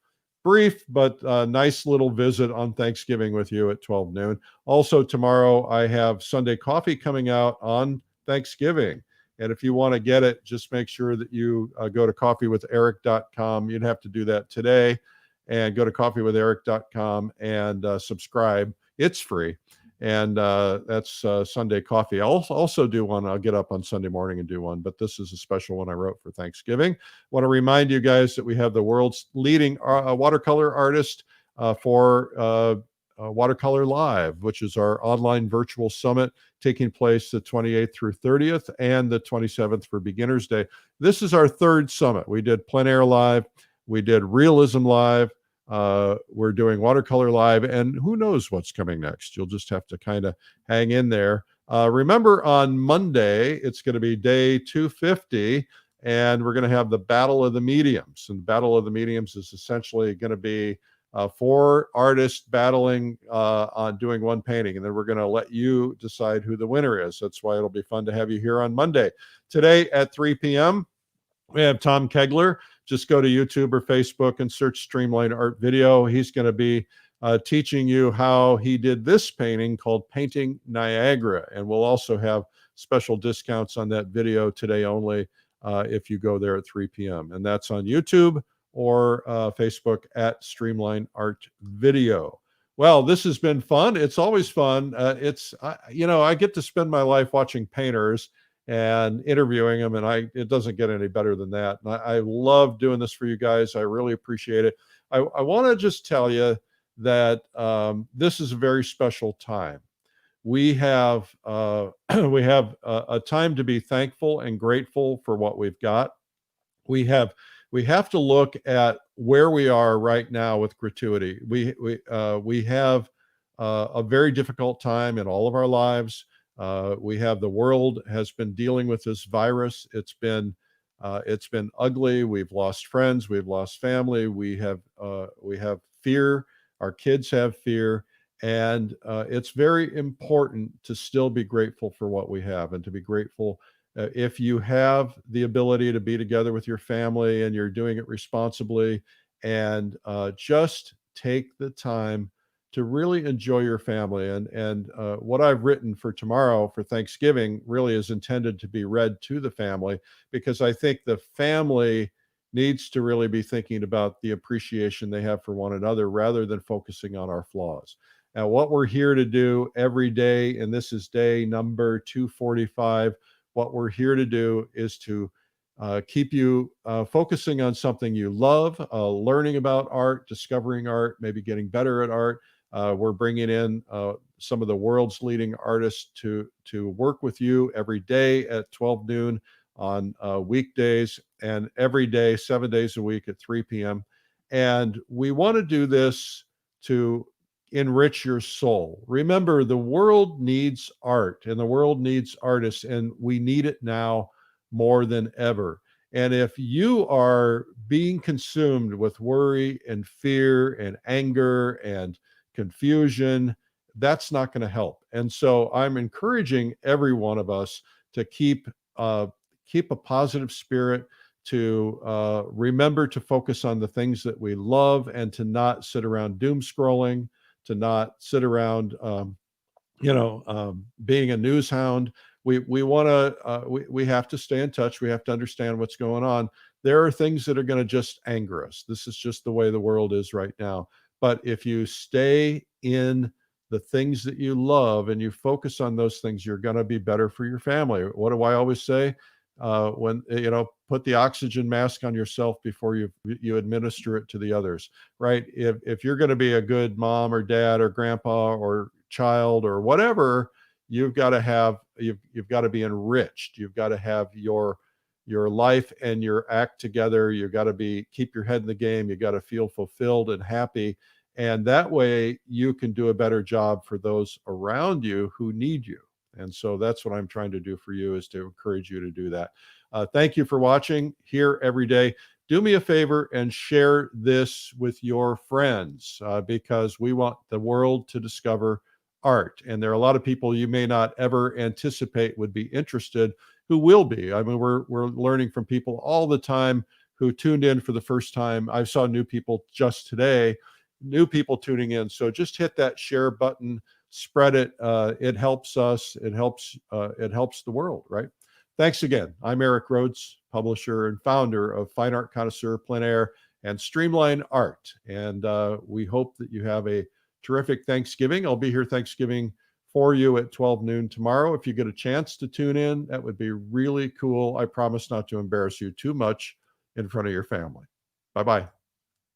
but nice little visit on Thanksgiving with you at 12 noon. Also, tomorrow, I have Sunday Coffee coming out on Thanksgiving. And if you want to get it, just make sure that you go to coffeewitheric.com. You'd have to do that today, and go to coffeewitheric.com and subscribe. It's free. And that's Sunday Coffee. I'll also do one. I'll get up on Sunday morning and do one, but this is a special one I wrote for Thanksgiving. Want to remind you guys that we have the world's leading watercolor artist for Watercolor Live, which is our online virtual summit taking place the 28th through 30th and the 27th for Beginners Day. This is our third summit. We did Plein Air Live. We did Realism Live. We're doing Watercolor Live, and who knows what's coming next. You'll just have to kind of hang in there. Remember, on Monday, it's going to be day 250, and we're going to have the Battle of the Mediums. And the Battle of the Mediums is essentially going to be 4 artists battling on doing one painting, and then we're going to let you decide who the winner is. That's why it'll be fun to have you here on Monday. Today at 3 p.m., we have Tom Kegler. Just go to YouTube or Facebook and search Streamline Art Video. He's going to be teaching you how he did this painting called Painting Niagara. And we'll also have special discounts on that video today only if you go there at 3 p.m. And that's on YouTube or Facebook at Streamline Art Video. Well, this has been fun. It's always fun. I get to spend my life watching painters and interviewing them, and it doesn't get any better than that. And I love doing this for you guys. I really appreciate it. I want to just tell you that this is a very special time. We have a time to be thankful and grateful for what we've got. We have to look at where we are right now with gratuity. We have a very difficult time in all of our lives. The world has been dealing with this virus. It's been ugly. We've lost friends. We've lost family. We have fear. Our kids have fear. And it's very important to still be grateful for what we have and to be grateful if you have the ability to be together with your family and you're doing it responsibly, and just take the time to really enjoy your family. And what I've written for tomorrow for Thanksgiving really is intended to be read to the family, because I think the family needs to really be thinking about the appreciation they have for one another rather than focusing on our flaws. Now, what we're here to do every day, and this is day number 245, what we're here to do is to keep you focusing on something you love, learning about art, discovering art, maybe getting better at art. We're bringing in some of the world's leading artists to work with you every day at 12 noon on weekdays, and every day, 7 days a week at 3 p.m. And we want to do this to enrich your soul. Remember, the world needs art and the world needs artists, and we need it now more than ever. And if you are being consumed with worry and fear and anger and confusion, that's not going to help. And so I'm encouraging every one of us to keep a positive spirit, to remember to focus on the things that we love, and to not sit around doom scrolling, to not sit around, being a news hound. We have to stay in touch. We have to understand what's going on. There are things that are going to just anger us. This is just the way the world is right now. But if you stay in the things that you love and you focus on those things, you're going to be better for your family. What do I always say? Put the oxygen mask on yourself before you administer it to the others, right? If you're going to be a good mom or dad or grandpa or child or whatever, you've got to be enriched. You've got to have your life and your act together. You've got to keep your head in the game. You've got to feel fulfilled and happy. And that way you can do a better job for those around you who need you. And so that's what I'm trying to do for you, is to encourage you to do that. Thank you for watching here every day. Do me a favor and share this with your friends, because we want the world to discover art. And there are a lot of people you may not ever anticipate would be interested who will be. I mean, we're learning from people all the time who tuned in for the first time. I saw new people just today, new people tuning in. So just hit that share button, spread it. It helps us. It helps the world, right? Thanks again. I'm Eric Rhoads, publisher and founder of Fine Art Connoisseur, Plein, and Streamline Art. And we hope that you have a terrific Thanksgiving. I'll be here Thanksgiving for you at 12 noon tomorrow. If you get a chance to tune in, that would be really cool. I promise not to embarrass you too much in front of your family. Bye-bye.